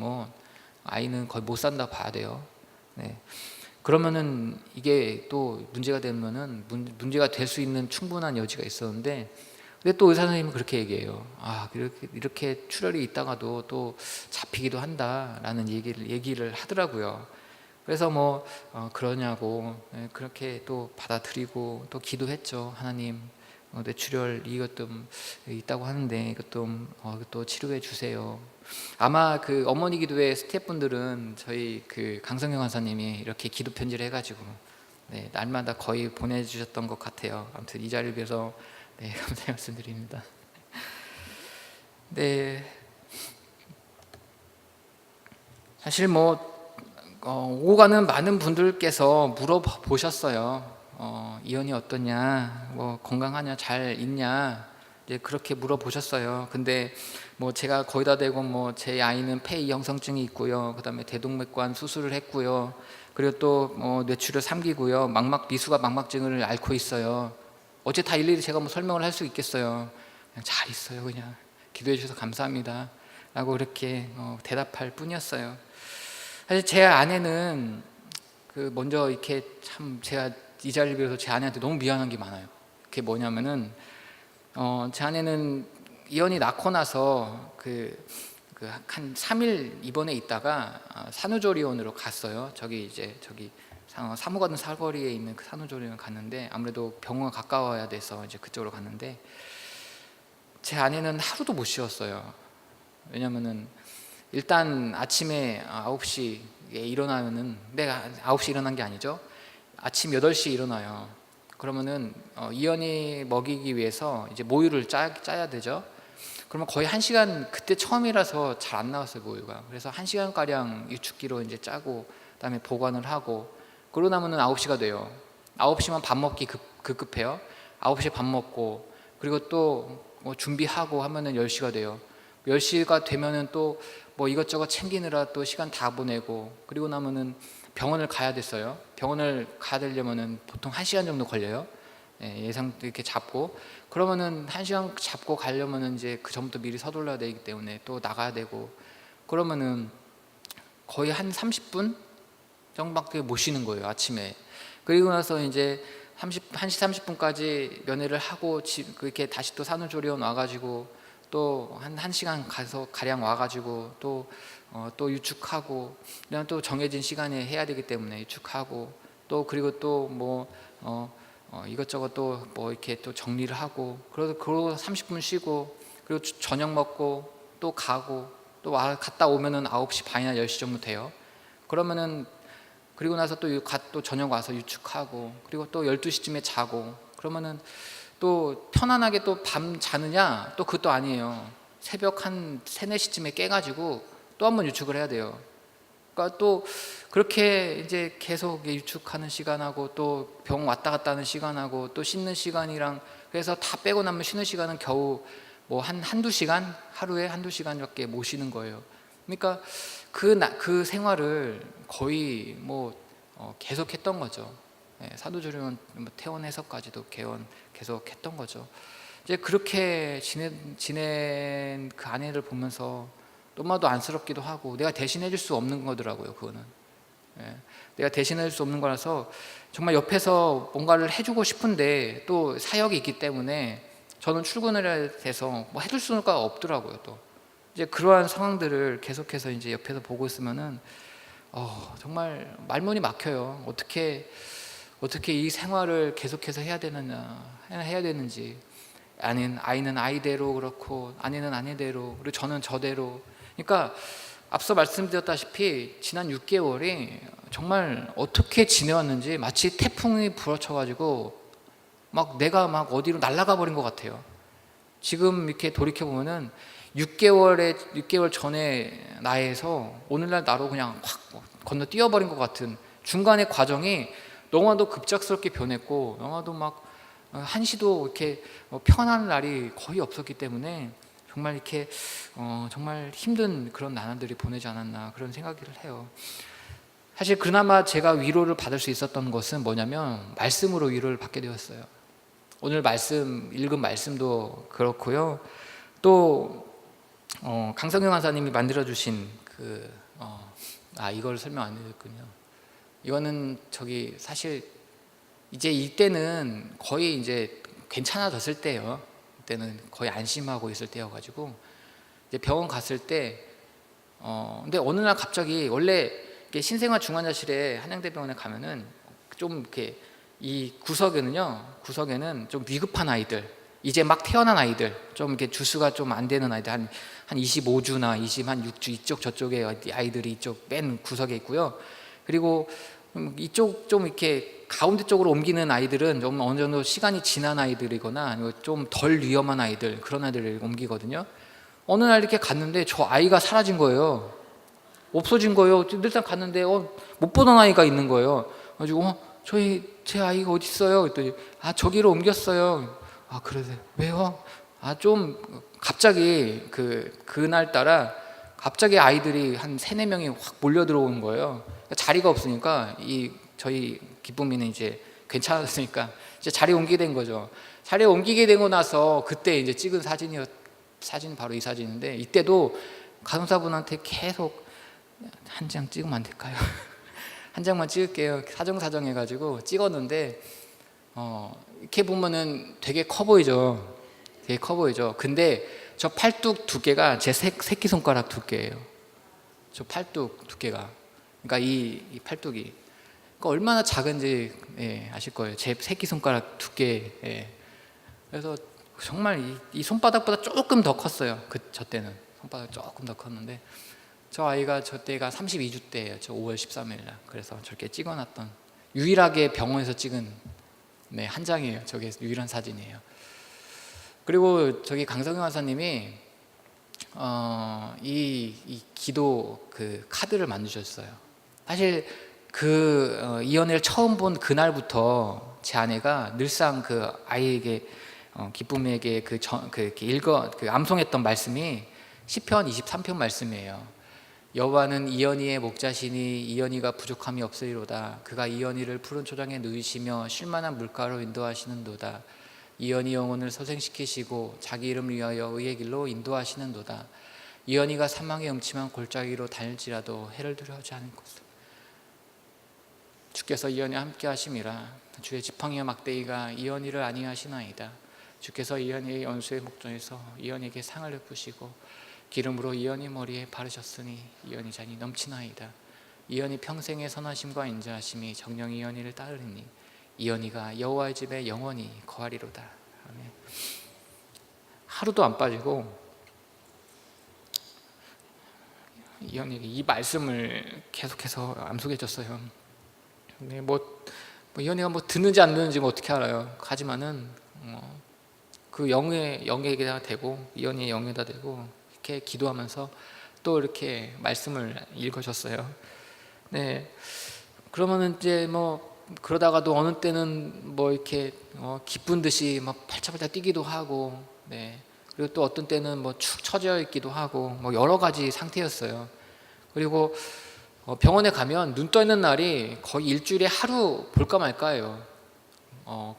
아이는 거의 못 산다 봐야 돼요. 네. 그러면은 이게 또 문제가 되면은 문제가 될 수 있는 충분한 여지가 있었는데, 근데 또 의사 선생님은 그렇게 얘기해요. 이렇게 출혈이 있다가도 또 잡히기도 한다라는 얘기를 하더라고요. 그래서 그러냐고 그렇게 또 받아들이고 또 기도했죠. 하나님, 뇌출혈 이것도 있다고 하는데 이것도 치료해 주세요. 아마 그 어머니 기도회 스태프분들은 저희 그 강성경 간사님이 이렇게 기도 편지를 해가지고 날마다 거의 보내주셨던 것 같아요. 아무튼 이 자리를 위해서 감사의 말씀드립니다. 네, 사실 오고 가는 많은 분들께서 물어보셨어요. 이혼이 어떠냐, 건강하냐, 잘 있냐, 이제 그렇게 물어보셨어요. 근데 제가 거의 다 되고 제 아이는 폐 이형성증이 있고요. 그다음에 대동맥관 수술을 했고요. 그리고 또 뇌출혈 3기고요. 미수가 망막증을 앓고 있어요. 어째 다 일일이 제가 설명을 할 수 있겠어요. 그냥 잘 있어요. 그냥 기도해 주셔서 감사합니다 라고 그렇게 대답할 뿐이었어요. 사실 제 아내는 먼저 이렇게 참 제가 이 자리를 빌어서 제 아내한테 너무 미안한 게 많아요. 그게 뭐냐면은 제 아내는 이혼이 낳고 나서 한 3일 입원해 있다가 산후조리원으로 갔어요. 저기 사무가든 사거리에 있는 그 산후조리원 갔는데 아무래도 병원 가까워야 돼서 이제 그쪽으로 갔는데 제 아내는 하루도 못 쉬었어요. 왜냐면은 일단 아침에 9시에 일어나면은, 내가 9시에 일어난 게 아니죠. 아침 8시에 일어나요. 그러면은 이현이 먹이기 위해서 이제 모유를 짜야 되죠. 그러면 거의 1시간, 그때 처음이라서 잘 안 나왔어요, 모유가. 그래서 1시간가량 유축기로 이제 짜고 그다음에 보관을 하고, 그러고 나면은 9시가 돼요. 9시면 밥 먹기 급해요. 9시에 밥 먹고 그리고 또 준비하고 하면은 10시가 돼요. 10시가 되면은 또 이것저것 챙기느라 또 시간 다 보내고, 그리고 나면은 병원을 가야 됐어요. 병원을 가야 되려면은 보통 1시간 정도 걸려요. 예상 이렇게 잡고, 그러면은 1시간 잡고 가려면은 이제 그 전부터 미리 서둘러야 되기 때문에 또 나가야 되고, 그러면은 거의 한 30분 정도밖에 못 쉬는 거예요, 아침에. 그리고 나서 이제 1시 30분까지 면회를 하고 그렇게 다시 또 산후조리원 와가지고 또 한 1시간 가서 가량 와가지고 또 유축하고, 그냥 또 정해진 시간에 해야 되기 때문에 유축하고, 또 그리고 또 뭐 이것저것 또 뭐 이렇게 또 정리를 하고, 그러고 30분 쉬고, 그리고 저녁 먹고 또 가고, 또 갔다 오면은 9시 반이나 10시 정도 돼요. 그러면은 그리고 나서 또 저녁 와서 유축하고, 그리고 또 12시쯤에 자고, 그러면은 또 편안하게 또 밤 자느냐? 또 그것도 아니에요. 새벽 한 3, 4시쯤에 깨가지고 또 한 번 유축을 해야 돼요. 그러니까 또 그렇게 이제 계속 유축하는 시간하고, 또 병 왔다 갔다 하는 시간하고, 또 씻는 시간이랑, 그래서 다 빼고 나면 쉬는 시간은 겨우 뭐 한두 시간? 하루에 한두 시간밖에 못 쉬는 거예요. 그러니까 그 생활을 거의 뭐 계속 했던 거죠. 사도조리원 퇴원해서까지도 계속 했던 거죠. 이제 그렇게 지낸 그 아내를 보면서 너무나도 안쓰럽기도 하고, 내가 대신해 줄 수 없는 거더라고요. 그거는 내가 대신해 줄 수 없는 거라서 정말 옆에서 뭔가를 해주고 싶은데, 또 사역이 있기 때문에 저는 출근을 해서 뭐 해줄 수가 없더라고요. 또 이제 그러한 상황들을 계속해서 이제 옆에서 보고 있으면은 정말 말문이 막혀요. 어떻게 이 생활을 계속해서 해야 되는지. 아이는 아이대로 그렇고, 아내는 아내대로, 그리고 저는 저대로. 그러니까 앞서 말씀드렸다시피 지난 6개월이 정말 어떻게 지내왔는지 마치 태풍이 불어쳐가지고 내가 어디로 날아가 버린 것 같아요. 지금 이렇게 돌이켜 보면은 6개월 전에 나에서 오늘날 나로 그냥 확 건너뛰어 버린 것 같은, 중간의 과정이 너무나도 급작스럽게 변했고, 너무나도 한시도 이렇게 편한 날이 거의 없었기 때문에 정말 이렇게 정말 힘든 그런 나날들이 보내지 않았나, 그런 생각을 해요. 사실 그나마 제가 위로를 받을 수 있었던 것은 뭐냐면, 말씀으로 위로를 받게 되었어요. 오늘 읽은 말씀도 그렇고요. 또 강성경 간사님이 만들어주신 이걸 설명 안 해줬군요. 이거는 사실 이제 이때는 거의 이제 괜찮아졌을 때예요. 이때는 거의 안심하고 있을 때여가지고, 이제 병원 갔을 때 근데 어느 날 갑자기, 원래 신생아 중환자실에 한양대병원에 가면은 좀 이렇게 이 구석에는 좀 위급한 아이들, 이제 막 태어난 아이들, 좀 이렇게 주수가 좀 안 되는 아이들, 한 25주나 26주 이쪽 저쪽에 아이들이 이쪽 맨 구석에 있고요. 그리고 이쪽 좀 이렇게 가운데 쪽으로 옮기는 아이들은 좀 어느 정도 시간이 지난 아이들이거나 좀 덜 위험한 아이들, 그런 아이들을 옮기거든요. 어느 날 이렇게 갔는데 저 아이가 사라진 거예요. 없어진 거예요. 일단 갔는데 못 보던 아이가 있는 거예요. 그래가지고 제 아이가 어디 있어요? 그랬더니 저기로 옮겼어요. 그래서 왜요? 좀 갑자기 그날따라 갑자기 아이들이 한 3, 4명이 확 몰려 들어오는 거예요. 자리가 없으니까 저희 기쁨이는 이제 괜찮았으니까 이제 자리 옮기게 된 거죠. 자리에 옮기게 되고 나서 그때 이제 찍은 사진 바로 이 사진인데, 이때도 간호사분한테 계속 한 장 찍으면 안 될까요? 한 장만 찍을게요. 사정 해가지고 찍었는데 이렇게 보면은 되게 커 보이죠. 근데 저 팔뚝 두께가 제 새끼손가락 두께예요. 저 팔뚝 두께가. 그러니까 이 팔뚝이 그러니까 얼마나 작은지 아실 거예요. 제 새끼손가락 두께. 그래서 정말 이 손바닥보다 조금 더 컸어요. 저 때는 손바닥 조금 더 컸는데, 저 아이가 저 때가 32주 때예요. 저 5월 13일 날. 그래서 저렇게 찍어놨던, 유일하게 병원에서 찍은 한 장이에요. 저게 유일한 사진이에요. 그리고 저기 강성경 간사님이 이 기도 카드를 만드셨어요. 사실 이 연애를 처음 본 그날부터 제 아내가 늘상 아이에게 기쁨에게 암송했던 말씀이 시편 23편 말씀이에요. 여호와는 이언이의 목자시니 이언이가 부족함이 없으리로다. 그가 이언이를 푸른 초장에 누이시며 쉴만한 물가로 인도하시는도다. 이언이 영혼을 소생시키시고 자기 이름을 위하여 의의 길로 인도하시는도다. 이언이가 사망의 음침한 골짜기로 다닐지라도 해를 두려워하지 않을 것을. 주께서 이언이와 함께 하심이라. 주의 지팡이와 막대기가 이언이를 아니하시나이다. 주께서 이언이의 연수의 목전에서 이언에게 상을 베푸시고 기름으로 이언이 머리에 바르셨으니 이언이 잔이 넘치나이다. 이언이 평생의 선하심과 인자하심이 정령 이언이를 따르리니 이언이가 여호와의 집에 영원히 거하리로다. 아멘. 하루도 안 빠지고 이언이 이 말씀을 계속해서 암송해줬어요. 네, 이언이가 듣는지 안 듣는지 어떻게 알아요? 하지만은 그 영에다 대고 이언이의 영에다 대고 이렇게 기도하면서 또 이렇게 말씀을 읽어줬어요. 네, 그러면은 이제 그러다가도 어느 때는 이렇게 기쁜 듯이 막 팔짝팔짝 뛰기도 하고, 네, 그리고 또 어떤 때는 축 처져 있기도 하고 여러 가지 상태였어요. 그리고 병원에 가면 눈 떠 있는 날이 거의 일주일에 하루 볼까 말까예요.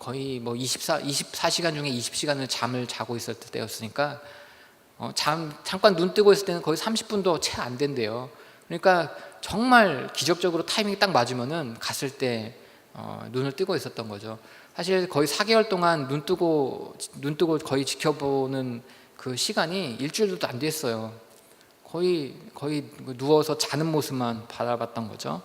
거의 24시간 중에 20시간을 잠을 자고 있을 때였으니까 잠깐 눈 뜨고 있을 때는 거의 30분도 채 안 된대요. 그러니까 정말 기적적으로 타이밍이 딱 맞으면은 갔을 때 눈을 뜨고 있었던 거죠. 사실 거의 4개월 동안 눈 뜨고 거의 지켜보는 그 시간이 일주일도 안 됐어요. 거의 누워서 자는 모습만 바라봤던 거죠.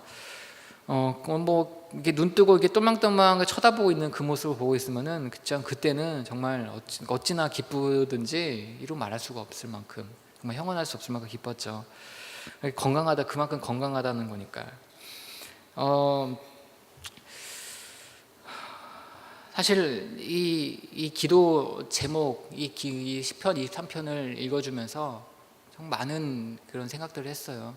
이게 눈 뜨고 이게 똘망똘망 쳐다보고 있는 그 모습을 보고 있으면은 그때는 정말 어찌나 기쁘든지 이루 말할 수가 없을 만큼, 정말 형언할 수 없을 만큼 기뻤죠. 건강하다, 그만큼 건강하다는 거니까. 사실 이 기도 제목, 이 시편 23편을 읽어주면서 정말 많은 그런 생각들을 했어요.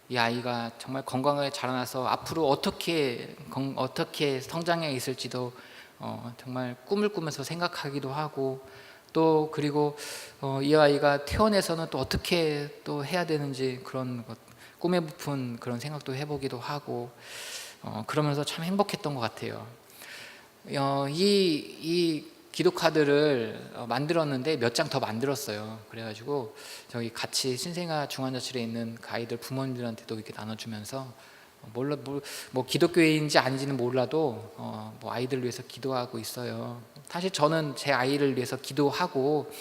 이 아이가 정말 건강하게 자라나서 앞으로 어떻게 성장해 있을지도 정말 꿈을 꾸면서 생각하기도 하고, 또 그리고 이 아이가 태어나서는 또 어떻게 또 해야 되는지 그런 꿈에 부푼 그런 생각도 해보기도 하고, 그러면서 참 행복했던 것 같아요. 이 기도 카드를 만들었는데 몇 장 더 만들었어요. 그래가지고 저기 같이 신생아 중환자실에 있는 그 아이들 부모님들한테도 이렇게 나눠주면서 기독교인지 아닌지는 몰라도 아이들을 위해서 기도하고 있어요. 사실 저는 제 아이를 위해서 기도하고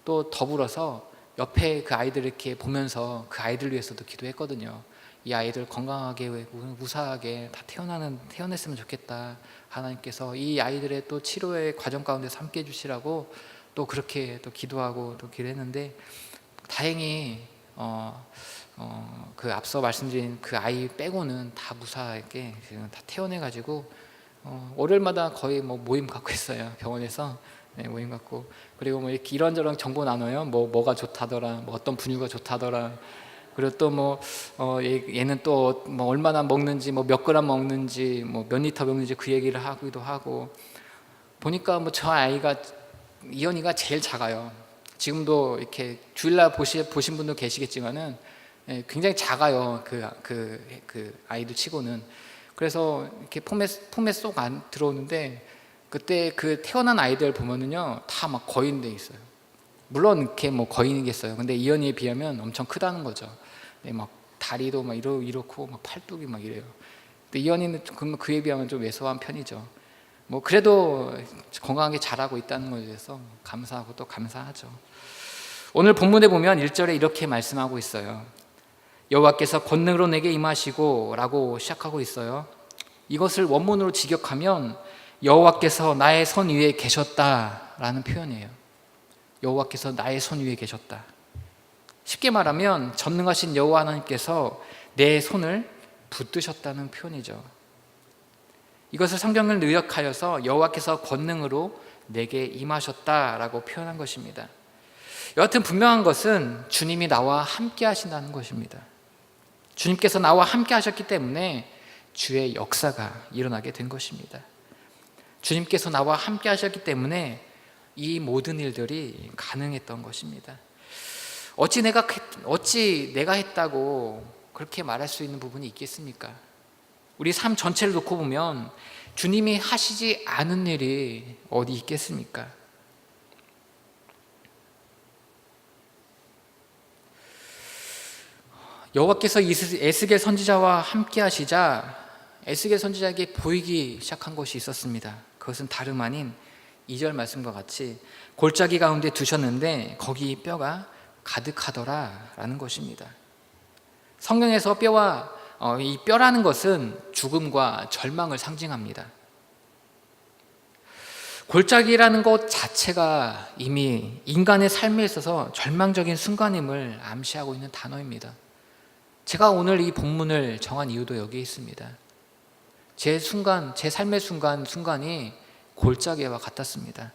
또 더불어서 옆에 그 아이들 이렇게 보면서 그 아이들 위해서도 기도했거든요. 이 아이들 건강하게 무사하게 다 태어났으면 좋겠다. 하나님께서 이 아이들의 또 치료의 과정 가운데서 함께 해주시라고 또 그렇게 또 기도하고 또 기도했는데, 다행히 그 앞서 말씀드린 그 아이 빼고는 다 무사하게 지금 다 태어나가지고 월요일마다 거의 모임 갖고 있어요. 병원에서. 네, 모임 갖고, 그리고 이렇게 이런저런 정보 나눠요. 뭐가 좋다더라, 어떤 분유가 좋다더라. 그리고 또 얘는 또 얼마나 먹는지, 몇 그램 먹는지, 몇 리터 먹는지 그 얘기를 하기도 하고. 보니까 저 아이가, 이현이가 제일 작아요. 지금도 이렇게 주일날 보신 분도 계시겠지만은 굉장히 작아요. 그 아이도 치고는. 그래서 이렇게 폼에 쏙 안 들어오는데, 그때 그 태어난 아이들 보면은요 다 거인돼 있어요. 물론 이렇게 거인이겠어요. 근데 이현이에 비하면 엄청 크다는 거죠. 네, 다리도 이렇고 팔뚝이 이래요. 근데 이현이는 그에 비하면 좀 왜소한 편이죠. 그래도 건강하게 자라고 있다는 것에 대해서 감사하고 또 감사하죠. 오늘 본문에 보면 1절에 이렇게 말씀하고 있어요. 여호와께서 권능으로 내게 임하시고 라고 시작하고 있어요. 이것을 원문으로 직역하면 여호와께서 나의 손 위에 계셨다라는 표현이에요. 여호와께서 나의 손 위에 계셨다. 쉽게 말하면 전능하신 여호와 하나님께서 내 손을 붙드셨다는 표현이죠. 이것을 성경을 의역하여서 여호와께서 권능으로 내게 임하셨다라고 표현한 것입니다. 여하튼 분명한 것은 주님이 나와 함께 하신다는 것입니다. 주님께서 나와 함께 하셨기 때문에 주의 역사가 일어나게 된 것입니다. 주님께서 나와 함께 하셨기 때문에 이 모든 일들이 가능했던 것입니다. 어찌 내가 했다고 그렇게 말할 수 있는 부분이 있겠습니까? 우리 삶 전체를 놓고 보면 주님이 하시지 않은 일이 어디 있겠습니까? 여호와께서 에스겔 선지자와 함께 하시자 에스겔 선지자에게 보이기 시작한 것이 있었습니다. 그것은 다름 아닌 2절 말씀과 같이 골짜기 가운데 두셨는데 거기 뼈가 가득하더라 라는 것입니다. 성경에서 이 뼈라는 것은 죽음과 절망을 상징합니다. 골짜기라는 것 자체가 이미 인간의 삶에 있어서 절망적인 순간임을 암시하고 있는 단어입니다. 제가 오늘 이 본문을 정한 이유도 여기에 있습니다. 제 삶의 순간이 골짜기와 같았습니다.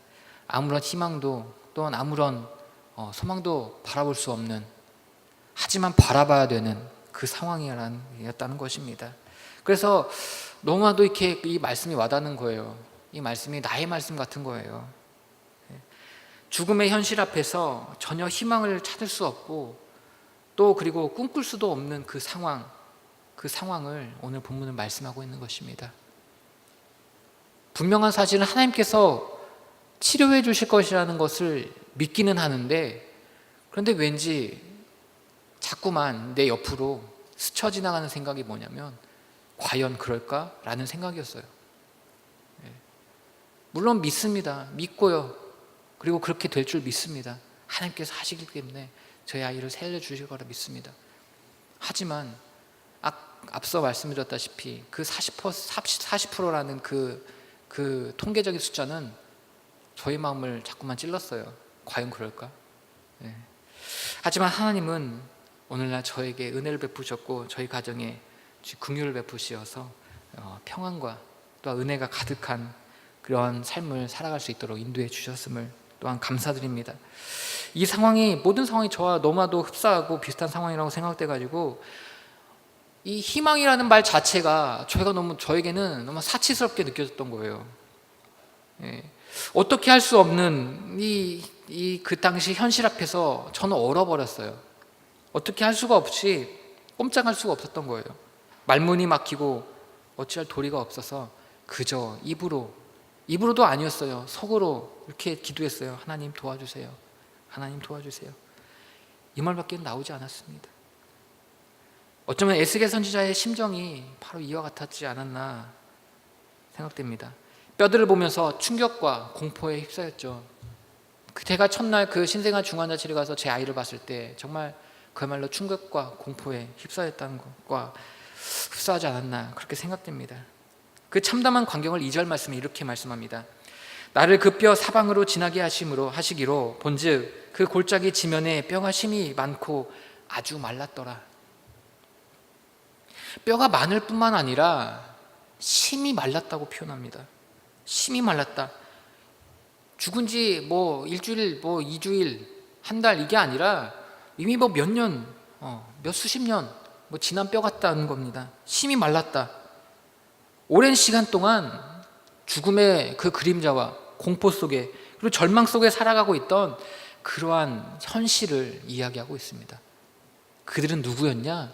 아무런 희망도 또한 아무런 소망도 바라볼 수 없는, 하지만 바라봐야 되는 그 상황이었다는 것입니다. 그래서 너무나도 이렇게 이 말씀이 와닿는 거예요. 이 말씀이 나의 말씀 같은 거예요. 죽음의 현실 앞에서 전혀 희망을 찾을 수 없고 또 그리고 꿈꿀 수도 없는 그 상황을 오늘 본문은 말씀하고 있는 것입니다. 분명한 사실은 하나님께서 치료해 주실 것이라는 것을 믿기는 하는데, 그런데 왠지 자꾸만 내 옆으로 스쳐 지나가는 생각이 뭐냐면 과연 그럴까라는 생각이었어요. 물론 믿습니다. 믿고요. 그리고 그렇게 될 줄 믿습니다. 하나님께서 하시기 때문에 저희 아이를 살려주실 거라 믿습니다. 하지만 앞서 말씀드렸다시피 그 40%라는 그 통계적인 숫자는 저희 마음을 자꾸만 찔렀어요. 과연 그럴까? 네. 하지만 하나님은 오늘날 저에게 은혜를 베푸셨고 저희 가정에 긍휼을 베푸시어서 평안과 또 은혜가 가득한 그런 삶을 살아갈 수 있도록 인도해 주셨음을 또한 감사드립니다. 이 상황이, 모든 상황이 저와 너무나도 흡사하고 비슷한 상황이라고 생각돼가지고 이 희망이라는 말 자체가 저에게는 너무 사치스럽게 느껴졌던 거예요. 어떻게 할 수 없는 그 당시 현실 앞에서 저는 얼어버렸어요. 어떻게 할 수가 없이 꼼짝할 수가 없었던 거예요. 말문이 막히고 어찌할 도리가 없어서 그저 입으로도 아니었어요. 속으로 이렇게 기도했어요. 하나님 도와주세요. 하나님 도와주세요. 이 말밖에 나오지 않았습니다. 어쩌면 에스겔 선지자의 심정이 바로 이와 같았지 않았나 생각됩니다. 뼈들을 보면서 충격과 공포에 휩싸였죠. 제가 첫날 그 신생아 중환자실에 가서 제 아이를 봤을 때 정말 그야말로 충격과 공포에 휩싸였다는 것과 흡사하지 않았나 그렇게 생각됩니다. 그 참담한 광경을 2절 말씀에 이렇게 말씀합니다. 나를 그 뼈 사방으로 지나게 하시기로 본즉 그 골짜기 지면에 뼈가 심이 많고 아주 말랐더라. 뼈가 많을 뿐만 아니라 심이 말랐다고 표현합니다. 심이 말랐다. 죽은 지 일주일, 2주일, 한 달 이게 아니라 이미 몇 년, 몇 수십 년 지난 뼈 같다는 겁니다. 심이 말랐다. 오랜 시간 동안 죽음의 그 그림자와 공포 속에 그리고 절망 속에 살아가고 있던 그러한 현실을 이야기하고 있습니다. 그들은 누구였냐?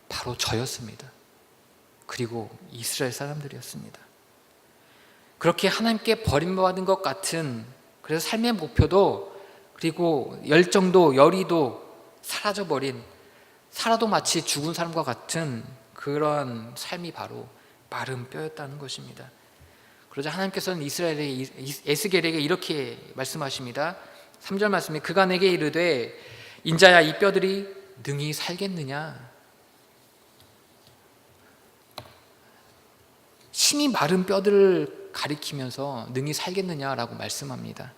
바로 저였습니다. 그리고 이스라엘 사람들이었습니다. 그렇게 하나님께 버림받은 것 같은, 그래서 삶의 목표도 그리고 열정도 열의도 사라져버린, 살아도 마치 죽은 사람과 같은 그런 삶이 바로 마른 뼈였다는 것입니다. 그러자 하나님께서는 에스겔에게 이렇게 말씀하십니다. 3절 말씀에 그가 내게 이르되 인자야 이 뼈들이 능히 살겠느냐. 심이 마른 뼈들을 가리키면서 능히 살겠느냐라고 말씀합니다.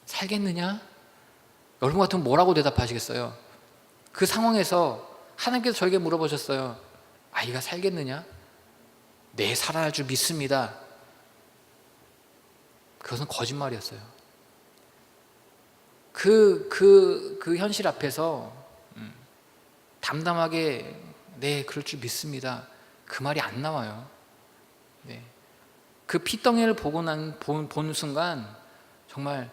살겠느냐? 여러분 같으면 뭐라고 대답하시겠어요? 그 상황에서 하나님께서 저에게 물어보셨어요. 아이가 살겠느냐? 네, 살아날 줄 믿습니다. 그것은 거짓말이었어요. 그 현실 앞에서 담담하게 네, 그럴 줄 믿습니다. 그 말이 안 나와요. 네. 그 피덩이를 본 순간 정말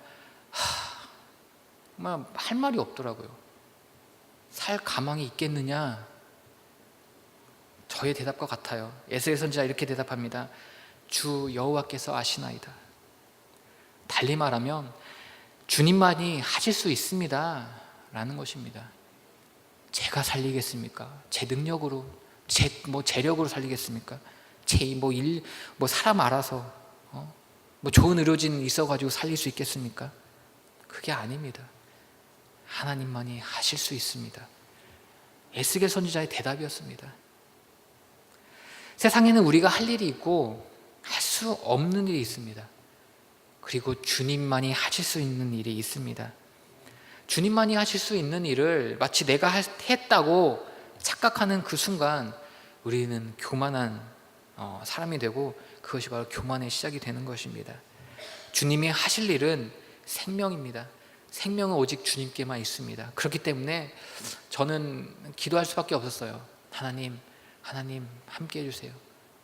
할 말이 없더라고요. 살 가망이 있겠느냐? 저의 대답과 같아요. 에스겔 선지자 이렇게 대답합니다. 주 여호와께서 아시나이다. 달리 말하면 주님만이 하실 수 있습니다 라는 것입니다. 제가 살리겠습니까? 제 능력으로, 재력으로 살리겠습니까? 뭐 사람 알아서 뭐 좋은 의료진 있어가지고 살릴 수 있겠습니까? 그게 아닙니다. 하나님만이 하실 수 있습니다. 에스겔 선지자의 대답이었습니다. 세상에는 우리가 할 일이 있고 할 수 없는 일이 있습니다. 그리고 주님만이 하실 수 있는 일이 있습니다. 주님만이 하실 수 있는 일을 마치 내가 했다고 착각하는 그 순간 우리는 교만한 사람이 되고 그것이 바로 교만의 시작이 되는 것입니다. 주님이 하실 일은 생명입니다. 생명은 오직 주님께만 있습니다. 그렇기 때문에 저는 기도할 수밖에 없었어요. 하나님 함께 해주세요.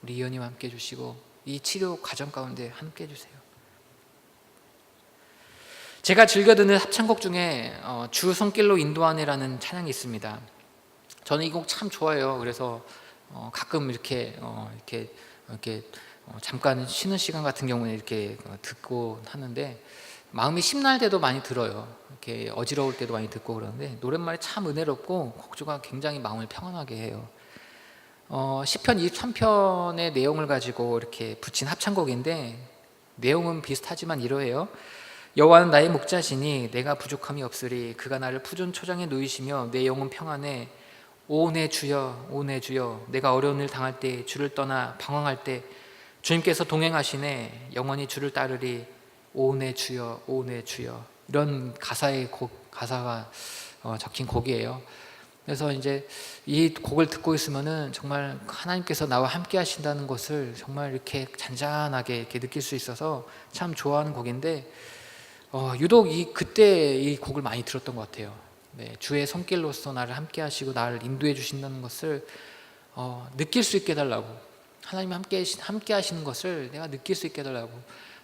우리 이현님 함께 해주시고 이 치료 과정 가운데 함께 해주세요. 제가 즐겨 듣는 합창곡 중에 주 손길로 인도하네라는 찬양이 있습니다. 저는 이 곡 참 좋아해요. 그래서 가끔 이렇게 잠깐 쉬는 시간 같은 경우에 이렇게 듣고 하는데 마음이 심날 때도 많이 들어요. 이렇게 어지러울 때도 많이 듣고 그러는데 노랫말이 참 은혜롭고 곡조가 굉장히 마음을 평안하게 해요. 시편 23편의 내용을 가지고 이렇게 붙인 합창곡인데 내용은 비슷하지만 이러해요. 여호와는 나의 목자시니 내가 부족함이 없으리. 그가 나를 푸른 초장에 누이시며 내 영혼 평안해. 오 내 주여, 오 내 주여. 내가 어려운 일 당할 때, 주를 떠나 방황할 때 주님께서 동행하시네. 영원히 주를 따르리. 오 내 주여, 오 내 주여. 이런 가사가 적힌 곡이에요. 그래서 이제 이 곡을 듣고 있으면은 정말 하나님께서 나와 함께 하신다는 것을 정말 이렇게 잔잔하게 이렇게 느낄 수 있어서 참 좋아하는 곡인데 유독 그때 이 곡을 많이 들었던 것 같아요. 네, 주의 손길로서 나를 함께 하시고 나를 인도해 주신다는 것을 느낄 수 있게 해달라고. 하나님이 함께 하시는 것을 내가 느낄 수 있게 해달라고.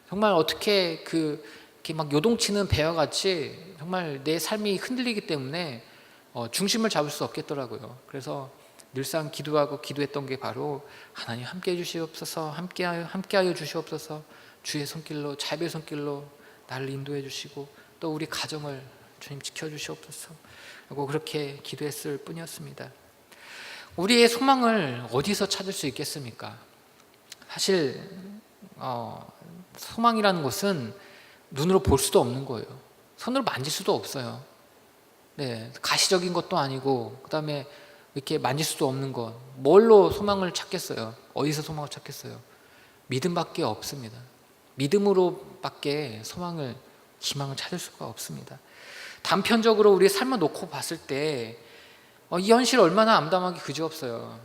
정말 어떻게 이렇게 막 요동치는 배와 같이 정말 내 삶이 흔들리기 때문에 중심을 잡을 수 없겠더라고요. 그래서 늘상 기도했던 게 바로 하나님 함께 해주시옵소서, 함께하여 주시옵소서, 주의 손길로, 자비의 손길로 나를 인도해 주시고 또 우리 가정을 주님 지켜주시옵소서 하고 그렇게 기도했을 뿐이었습니다. 우리의 소망을 어디서 찾을 수 있겠습니까? 사실 소망이라는 것은 눈으로 볼 수도 없는 거예요. 손으로 만질 수도 없어요. 네, 가시적인 것도 아니고 그 다음에 이렇게 만질 수도 없는 것. 뭘로 소망을 찾겠어요? 어디서 소망을 찾겠어요? 믿음밖에 없습니다. 믿음으로밖에 희망을 찾을 수가 없습니다. 단편적으로 우리의 삶을 놓고 봤을 때 이 현실 얼마나 암담하기 그지없어요.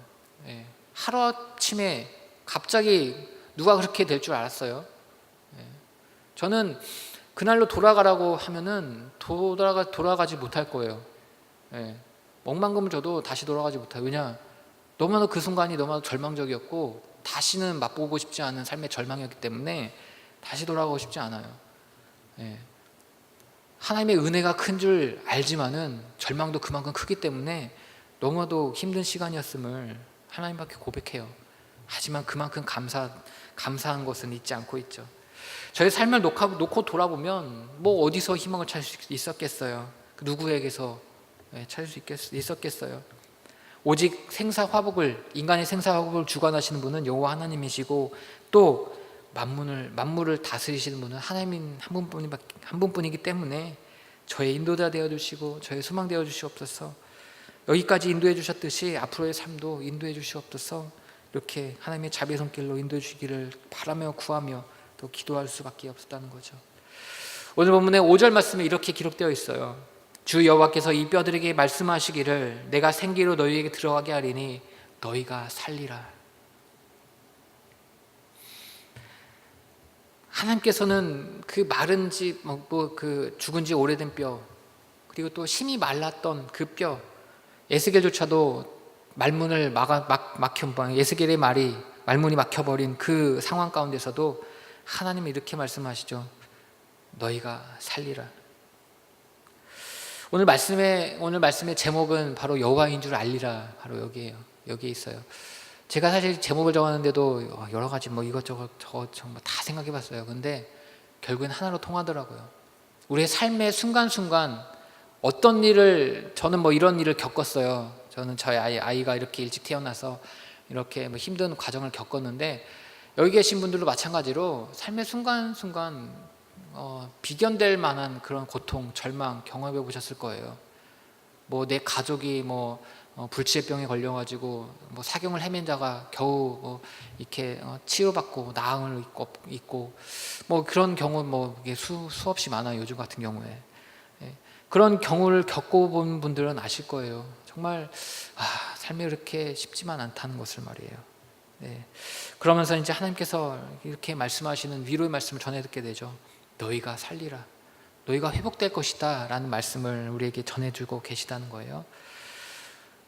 네, 하루아침에 갑자기 누가 그렇게 될 줄 알았어요? 네, 저는 그날로 돌아가라고 하면은 돌아가지 못할 거예요. 네, 억만금을 줘도 다시 돌아가지 못해요. 왜냐? 너무나도 그 순간이 너무나도 절망적이었고 다시는 맛보고 싶지 않은 삶의 절망이었기 때문에 다시 돌아가고 싶지 않아요. 네, 하나님의 은혜가 큰 줄 알지만은 절망도 그만큼 크기 때문에 너무나도 힘든 시간이었음을 하나님밖에 고백해요. 하지만 그만큼 감사한 것은 잊지 않고 있죠. 저의 삶을 놓고 돌아보면 뭐 어디서 희망을 찾을 수 있었겠어요? 누구에게서 찾을 수 있었겠어요? 오직 인간의 생사화복을 주관하시는 분은 여호와 하나님이시고 또 만물을 다스리시는 분은 하나님 한 분뿐이기 때문에 저의 인도자 되어주시고 저의 소망 되어주시옵소서. 여기까지 인도해 주셨듯이 앞으로의 삶도 인도해 주시옵소서. 이렇게 하나님의 자비의 손길로 인도해 주시기를 바라며 구하며 또 기도할 수밖에 없었다는 거죠. 오늘 본문의 5절 말씀에 이렇게 기록되어 있어요. 주 여호와께서 이 뼈들에게 말씀하시기를 내가 생기로 너희에게 들어가게 하리니 너희가 살리라. 하나님께서는 그 마른 그 죽은 지 오래된 뼈 그리고 또 심이 말랐던 그 뼈 에스겔조차도 말문을 에스겔의 말문이 막혀버린 그 상황 가운데서도 하나님이 이렇게 말씀하시죠. 너희가 살리라. 오늘 말씀의 제목은 바로 여호와인 줄 알리라. 바로 여기에 있어요. 제가 사실 제목을 정하는데도 여러 가지 이것저것 정말 다 생각해봤어요. 근데 결국엔 하나로 통하더라고요. 우리의 삶의 순간순간 어떤 일을 저는 이런 일을 겪었어요. 저는 저희 아이가 이렇게 일찍 태어나서 이렇게 뭐 힘든 과정을 겪었는데, 여기 계신 분들도 마찬가지로 삶의 순간순간 비견될 만한 그런 고통, 절망 경험해 보셨을 거예요. 뭐 내 가족이 불치병에 걸려가지고 사경을 헤맨 자가 겨우 이렇게 치료받고 나음을 있고 그런 경우 이게 수없이 많아요, 요즘 같은 경우에. 예. 그런 경우를 겪어본 분들은 아실 거예요. 정말 삶이 그렇게 쉽지만 않다는 것을 말이에요. 네. 그러면서 이제 하나님께서 이렇게 말씀하시는 위로의 말씀을 전해 듣게 되죠. 너희가 살리라, 너희가 회복될 것이다 라는 말씀을 우리에게 전해주고 계시다는 거예요.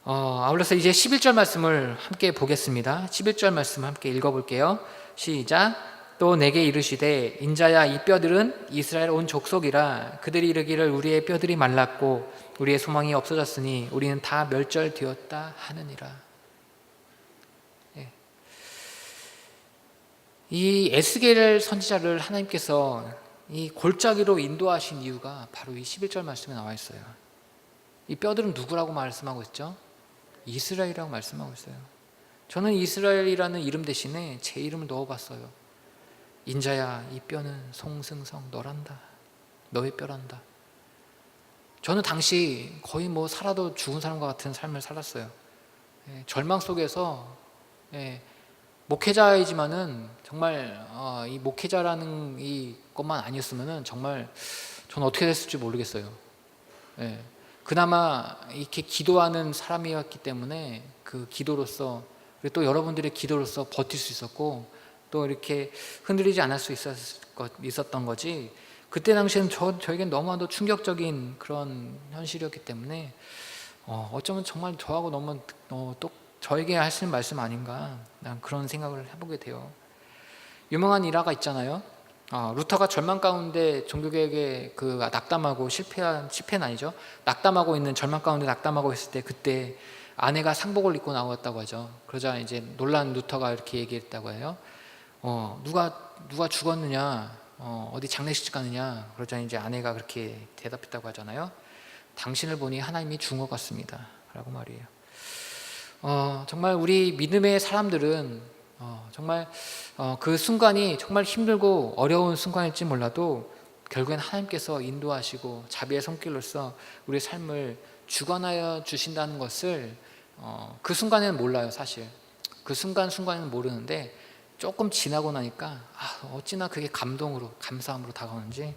아울러서 이제 11절 말씀을 함께 보겠습니다. 11절 말씀 함께 읽어볼게요. 시작. 또 내게 이르시되 인자야, 이 뼈들은 이스라엘 온 족속이라. 그들이 이르기를 우리의 뼈들이 말랐고 우리의 소망이 없어졌으니 우리는 다 멸절되었다 하느니라. 예. 이 에스겔 선지자를 하나님께서 이 골짜기로 인도하신 이유가 바로 이 11절 말씀에 나와 있어요. 이 뼈들은 누구라고 말씀하고 있죠? 이스라엘이라고 말씀하고 있어요. 저는 이스라엘이라는 이름 대신에 제 이름을 넣어봤어요. 인자야, 이 뼈는 송승성 너란다, 너의 뼈란다. 저는 당시 거의 살아도 죽은 사람과 같은 삶을 살았어요. 절망 속에서, 목회자이지만은 정말 이 목회자라는 이 것만 아니었으면은 정말 저는 어떻게 됐을지 모르겠어요. 그나마 이렇게 기도하는 사람이었기 때문에 그 기도로서, 그리고 또 여러분들의 기도로서 버틸 수 있었고, 또 이렇게 흔들리지 않을 수 있었던 거지. 그때 당시에는 저에겐 너무나도 충격적인 그런 현실이었기 때문에 어쩌면 정말 저하고 너무 또 저에게 하시는 말씀 아닌가, 난 그런 생각을 해보게 돼요. 유명한 일화가 있잖아요. 루터가 절망 가운데 종교개혁에 낙담하고 실패는 아니죠. 낙담하고 있는, 절망 가운데 낙담하고 있을 때, 그때 아내가 상복을 입고 나왔다고 하죠. 그러자 이제 놀란 루터가 이렇게 얘기했다고 해요. 누가 죽었느냐, 어디 장례식 가느냐. 그러자 이제 아내가 그렇게 대답했다고 하잖아요. 당신을 보니 하나님이 준 것 같습니다 라고 말이에요. 정말 우리 믿음의 사람들은 정말 그 순간이 정말 힘들고 어려운 순간일지 몰라도 결국엔 하나님께서 인도하시고 자비의 손길로서 우리의 삶을 주관하여 주신다는 것을 그 순간에는 몰라요. 사실 그 순간에는 모르는데 조금 지나고 나니까 어찌나 그게 감동으로, 감사함으로 다가오는지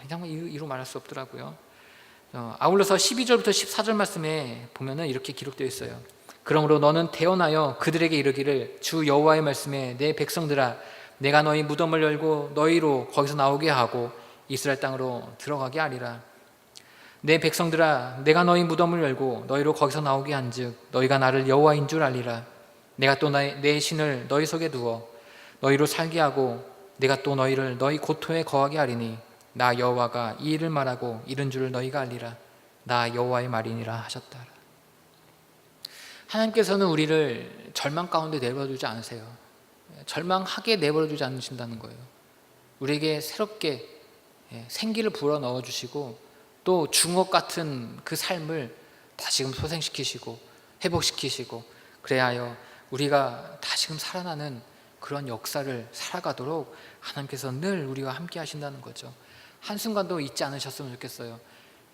정말 이루 말할 수 없더라고요. 아울러서 12절부터 14절 말씀에 보면은 이렇게 기록되어 있어요. 그러므로 너는 태어나여 그들에게 이르기를 주 여호와의 말씀에 내 백성들아, 내가 너희 무덤을 열고 너희로 거기서 나오게 하고 이스라엘 땅으로 들어가게 하리라. 내 백성들아, 내가 너희 무덤을 열고 너희로 거기서 나오게 한즉 너희가 나를 여호와인 줄 알리라. 내가 또 내 신을 너희 속에 두어 너희로 살게 하고 내가 또 너희를 너희 고토에 거하게 하리니 나 여호와가 이 일을 말하고 이른 줄을 너희가 알리라. 나 여호와의 말이니라 하셨다. 하나님께서는 우리를 절망 가운데 내버려두지 않으세요. 절망하게 내버려두지 않으신다는 거예요. 우리에게 새롭게 생기를 불어 넣어주시고, 또 중옥 같은 그 삶을 다시금 소생시키시고 회복시키시고, 그래야 하여 우리가 다시금 살아나는 그런 역사를 살아가도록 하나님께서 늘 우리와 함께 하신다는 거죠. 한순간도 잊지 않으셨으면 좋겠어요.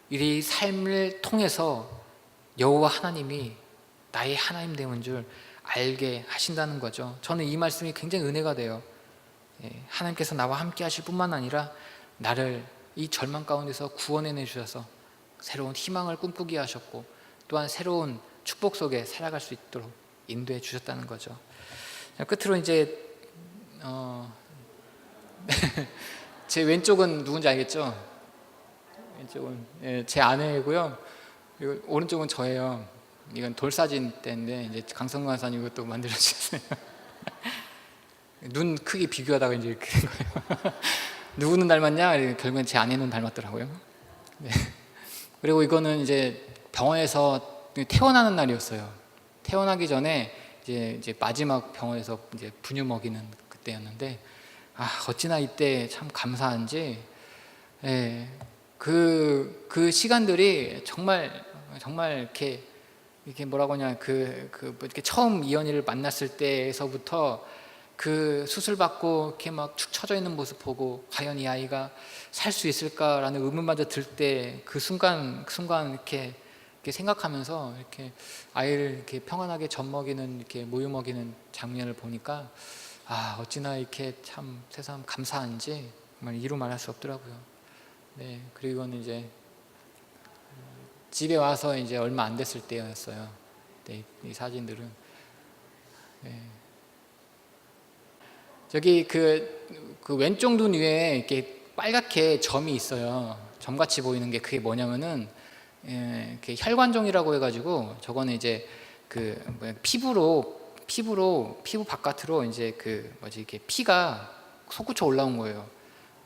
이 삶을 통해서 여호와 하나님이 나의 하나님 되는 줄 알게 하신다는 거죠. 저는 이 말씀이 굉장히 은혜가 돼요. 하나님께서 나와 함께 하실 뿐만 아니라 나를 이 절망 가운데서 구원해내 주셔서 새로운 희망을 꿈꾸게 하셨고, 또한 새로운 축복 속에 살아갈 수 있도록 인도해 주셨다는 거죠. 끝으로 이제 제 왼쪽은 누군지 알겠죠? 왼쪽은 제 아내이고요. 그리고 오른쪽은 저예요. 이건 돌사진 때인데 이제 강성관 간사님 이것도 만들어 주셨어요. 눈 크기 비교하다가 이제 이렇게 된 거예요. 누구는 닮았냐? 결국엔 제 아내 눈 닮았더라고요. 네. 그리고 이거는 이제 병원에서 퇴원하는 날이었어요. 퇴원하기 전에 이제 마지막 병원에서 이제 분유 먹이는 그때였는데, 어찌나 이때 참 감사한지, 그 시간들이 정말 이렇게 이게 뭐라고 하냐 뭐 이렇게 처음 이현이를 만났을 때에서부터 그 수술 받고 이렇게 막 축 처져 있는 모습 보고 과연 이 아이가 살 수 있을까라는 의문마저 들 때 그 순간 이렇게 생각하면서 이렇게 아이를 이렇게 평안하게 젖 먹이는 이렇게 모유 먹이는 장면을 보니까 아 어찌나 이렇게 참 세상 감사한지 정말 이루 말할 수 없더라고요. 네, 그리고 이건 이제 집에 와서 이제 얼마 안 됐을 때였어요. 네, 이 사진들은 저기 그 왼쪽 눈 위에 이렇게 빨갛게 점이 있어요. 점같이 보이는 게 그게 뭐냐면은 이렇게 혈관종이라고 해가지고 저거는 이제 그 피부 바깥으로 이제 그 뭐지 이렇게 피가 솟구쳐 올라온 거예요.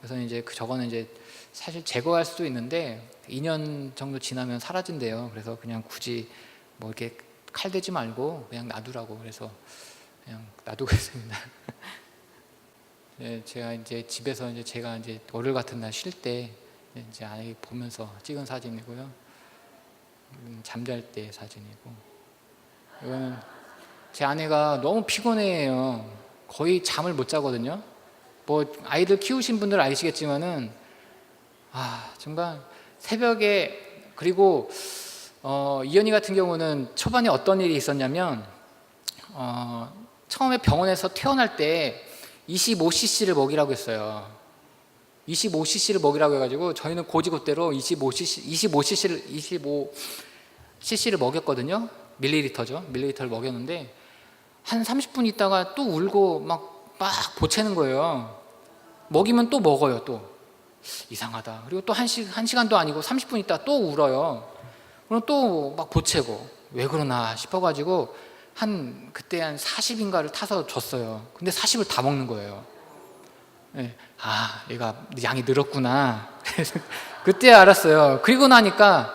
그래서 이제 저거는 이제 사실 제거할 수도 있는데 2년 정도 지나면 사라진대요. 그래서 그냥 굳이 뭐 이렇게 칼 대지 말고 그냥 놔두라고 그래서 그냥 놔두고 있습니다. 네, 제가 이제 집에서 이제 제가 이제 월요일 같은 날 쉴 때 이제 아이 보면서 찍은 사진이고요. 잠잘 때 사진이고, 이거는 제 아내가 너무 피곤해요. 거의 잠을 못 자거든요. 뭐 아이들 키우신 분들 아시겠지만은 정말 새벽에 그리고 이현이 같은 경우는 초반에 어떤 일이 있었냐면 처음에 병원에서 태어날 때 25cc를 먹이라고 했어요. 25cc를 먹이라고 해가지고 저희는 고지고대로 25cc를 먹였거든요. 밀리리터죠. 밀리리터를 먹였는데 한 30분 있다가 또 울고 막 보채는 거예요. 먹이면 또 먹어요. 또 이상하다. 그리고 또 한 시간도 아니고 30분 있다 또 울어요. 그럼 또 막 보채고 왜 그러나 싶어가지고 그때 한 40인가를 타서 줬어요. 근데 40을 다 먹는 거예요. 네. 얘가 양이 늘었구나. 그때 알았어요. 그리고 나니까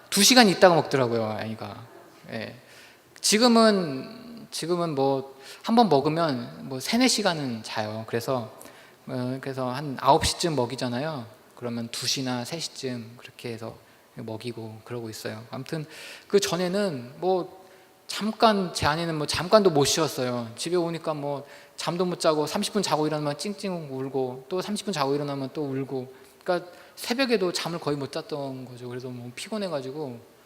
2시간 있다가 먹더라고요, 아이가. 네. 지금은 뭐 한 번 먹으면 뭐 3-4시간은 자요. 그래서 한 9시쯤 먹이잖아요. 그러면 2시나 3시쯤 그렇게 해서 먹이고 그러고 있어요. 아무튼 그 전에는 뭐 잠깐 제 아내는 뭐 잠깐도 못 쉬었어요. 집에 오니까 뭐 잠도 못 자고 30분 자고 일어나면 찡찡 울고 또 30분 자고 일어나면 또 울고, 그러니까 새벽에도 잠을 거의 못 잤던 거죠. 그래서 뭐 피곤해가지고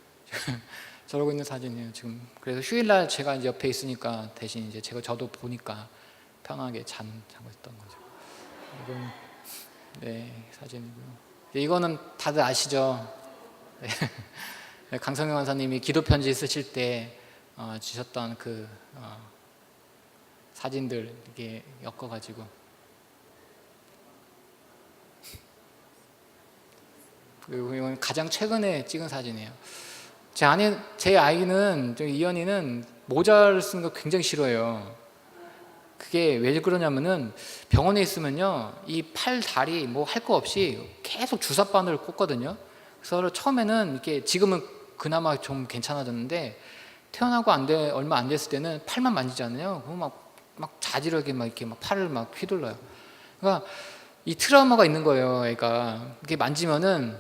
저러고 있는 사진이에요 지금. 그래서 휴일날 제가 이제 옆에 있으니까 대신 이제 저도 보니까 편하게 자고 있던 거죠. 이건 사진이고요. 이거는 다들 아시죠? 강성영 원사님이 기도 편지 쓰실 때 주셨던 그 사진들 이렇게 엮어가지고 그리고 이건 가장 최근에 찍은 사진이에요. 제 아이는 이현이는 모자를 쓰는 거 굉장히 싫어해요. 그게 왜 그러냐면은 병원에 있으면요 이 팔 다리 뭐 할 거 없이 계속 주사바늘을 꽂거든요. 그래서 처음에는 이렇게 지금은 그나마 좀 괜찮아졌는데 태어나고 얼마 안 됐을 때는 팔만 만지잖아요. 그럼 막 자지러게 이렇게 팔을 막 휘둘러요. 그러니까 이 트라우마가 있는 거예요. 애가 이렇게 만지면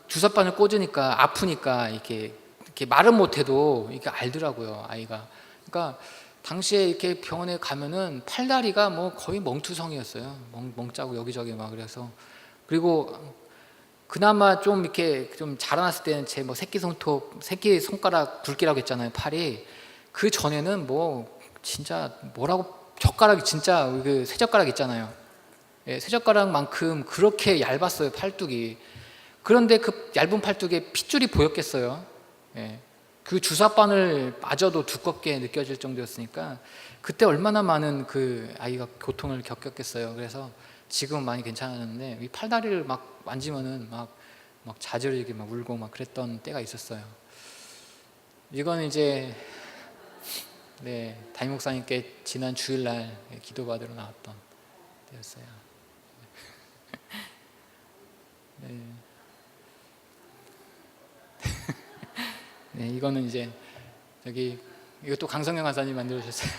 주사바늘 꽂으니까 아프니까 이렇게 말은 못해도 이게 알더라고요, 아이가. 그러니까 당시에 이렇게 병원에 가면은 팔다리가 뭐 거의 멍투성이었어요. 멍짜고 여기저기 막 그래서. 그리고 그나마 좀 이렇게 좀 자라났을 때는 제 뭐 새끼 손가락 굵기라고 했잖아요, 팔이. 그 전에는 뭐 진짜 뭐라고 젓가락이 진짜 그 쇠젓가락 있잖아요. 쇠젓가락만큼 그렇게 얇았어요, 팔뚝이. 그런데 그 얇은 팔뚝에 핏줄이 보였겠어요. 그 주사바늘 마저도 두껍게 느껴질 정도였으니까 그때 얼마나 많은 그 아이가 고통을 겪었겠어요. 그래서 지금은 많이 괜찮아졌는데 이 팔다리를 막 만지면은 막 자지러지게 막 울고 막 그랬던 때가 있었어요. 이건 이제 담임 목사님께 지난 주일날 기도받으러 나왔던 때였어요. 이거는 이제 이것도 강성영 간사님 만들어주셨어요.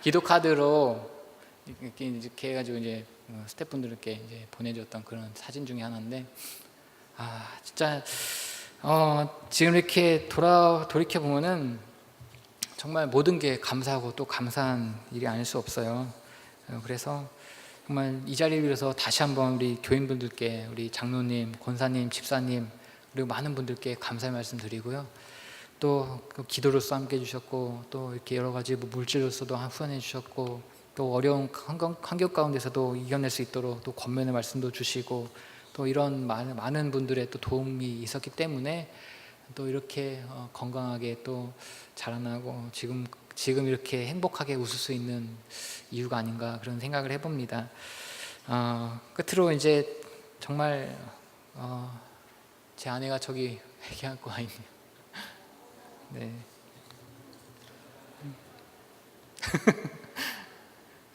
기도 카드로 이렇게 해가지고 이제 스태프분들께 이제 보내줬던 그런 사진 중에 하나인데, 진짜 지금 이렇게 돌이켜 보면은 정말 모든 게 감사하고 또 감사한 일이 아닐 수 없어요. 그래서 정말 이 자리를 빌어서 다시 한번 우리 교인분들께, 우리 장로님, 권사님, 집사님, 그리고 많은 분들께 감사의 말씀 드리고요. 또 기도로서 함께 해주셨고, 또 이렇게 여러 가지 물질로서도 후원해 주셨고, 또 어려운 환경 가운데서도 이겨낼 수 있도록 또 권면의 말씀도 주시고, 또 이런 많은 분들의 또 도움이 있었기 때문에 또 이렇게 건강하게 또 자라나고 지금 이렇게 행복하게 웃을 수 있는 이유가 아닌가, 그런 생각을 해봅니다. 끝으로 이제 정말 제 아내가 저기 회개하고 와 있네요. 네.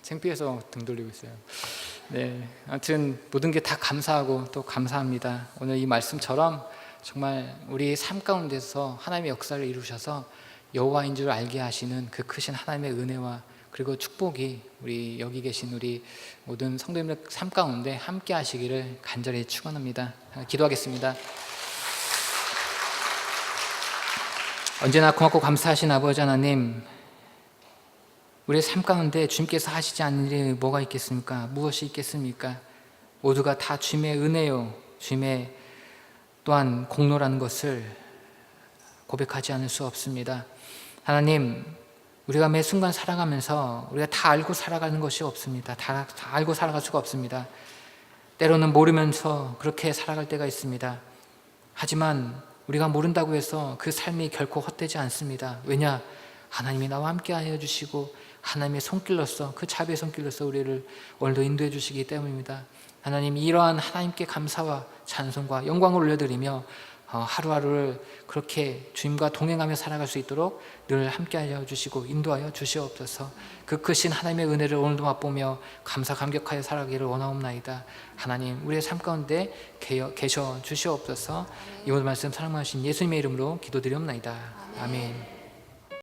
창피해서 등 돌리고 있어요. 네, 아무튼 모든 게 다 감사하고 또 감사합니다. 오늘 이 말씀처럼 정말 우리 삶 가운데서 하나님의 역사를 이루셔서 여호와인 줄 알게 하시는 그 크신 하나님의 은혜와 그리고 축복이 우리 여기 계신 우리 모든 성도님들 삶 가운데 함께 하시기를 간절히 축원합니다. 기도하겠습니다. 언제나 고맙고 감사하신 아버지 하나님, 우리의 삶 가운데 주님께서 하시지 않는 일이 뭐가 있겠습니까? 무엇이 있겠습니까? 모두가 다 주님의 은혜요, 주님의 또한 공로라는 것을 고백하지 않을 수 없습니다. 하나님, 우리가 매 순간 살아가면서 우리가 다 알고 살아가는 것이 없습니다. 다 알고 살아갈 수가 없습니다. 때로는 모르면서 그렇게 살아갈 때가 있습니다. 하지만 우리가 모른다고 해서 그 삶이 결코 헛되지 않습니다. 왜냐? 하나님이 나와 함께 하여 주시고 하나님의 손길로서, 그 자비의 손길로서 우리를 오늘도 인도해 주시기 때문입니다. 하나님, 이러한 하나님께 감사와 찬송과 영광을 올려드리며 하루하루를 그렇게 주님과 동행하며 살아갈 수 있도록 늘 함께하여 주시고 인도하여 주시옵소서. 그 크신 하나님의 은혜를 오늘도 맛보며 감사 감격하여 살아가기를 원하옵나이다. 하나님, 우리의 삶 가운데 계셔 주시옵소서. 이 모든 말씀 사랑하신 예수님의 이름으로 기도드리옵나이다. 아멘.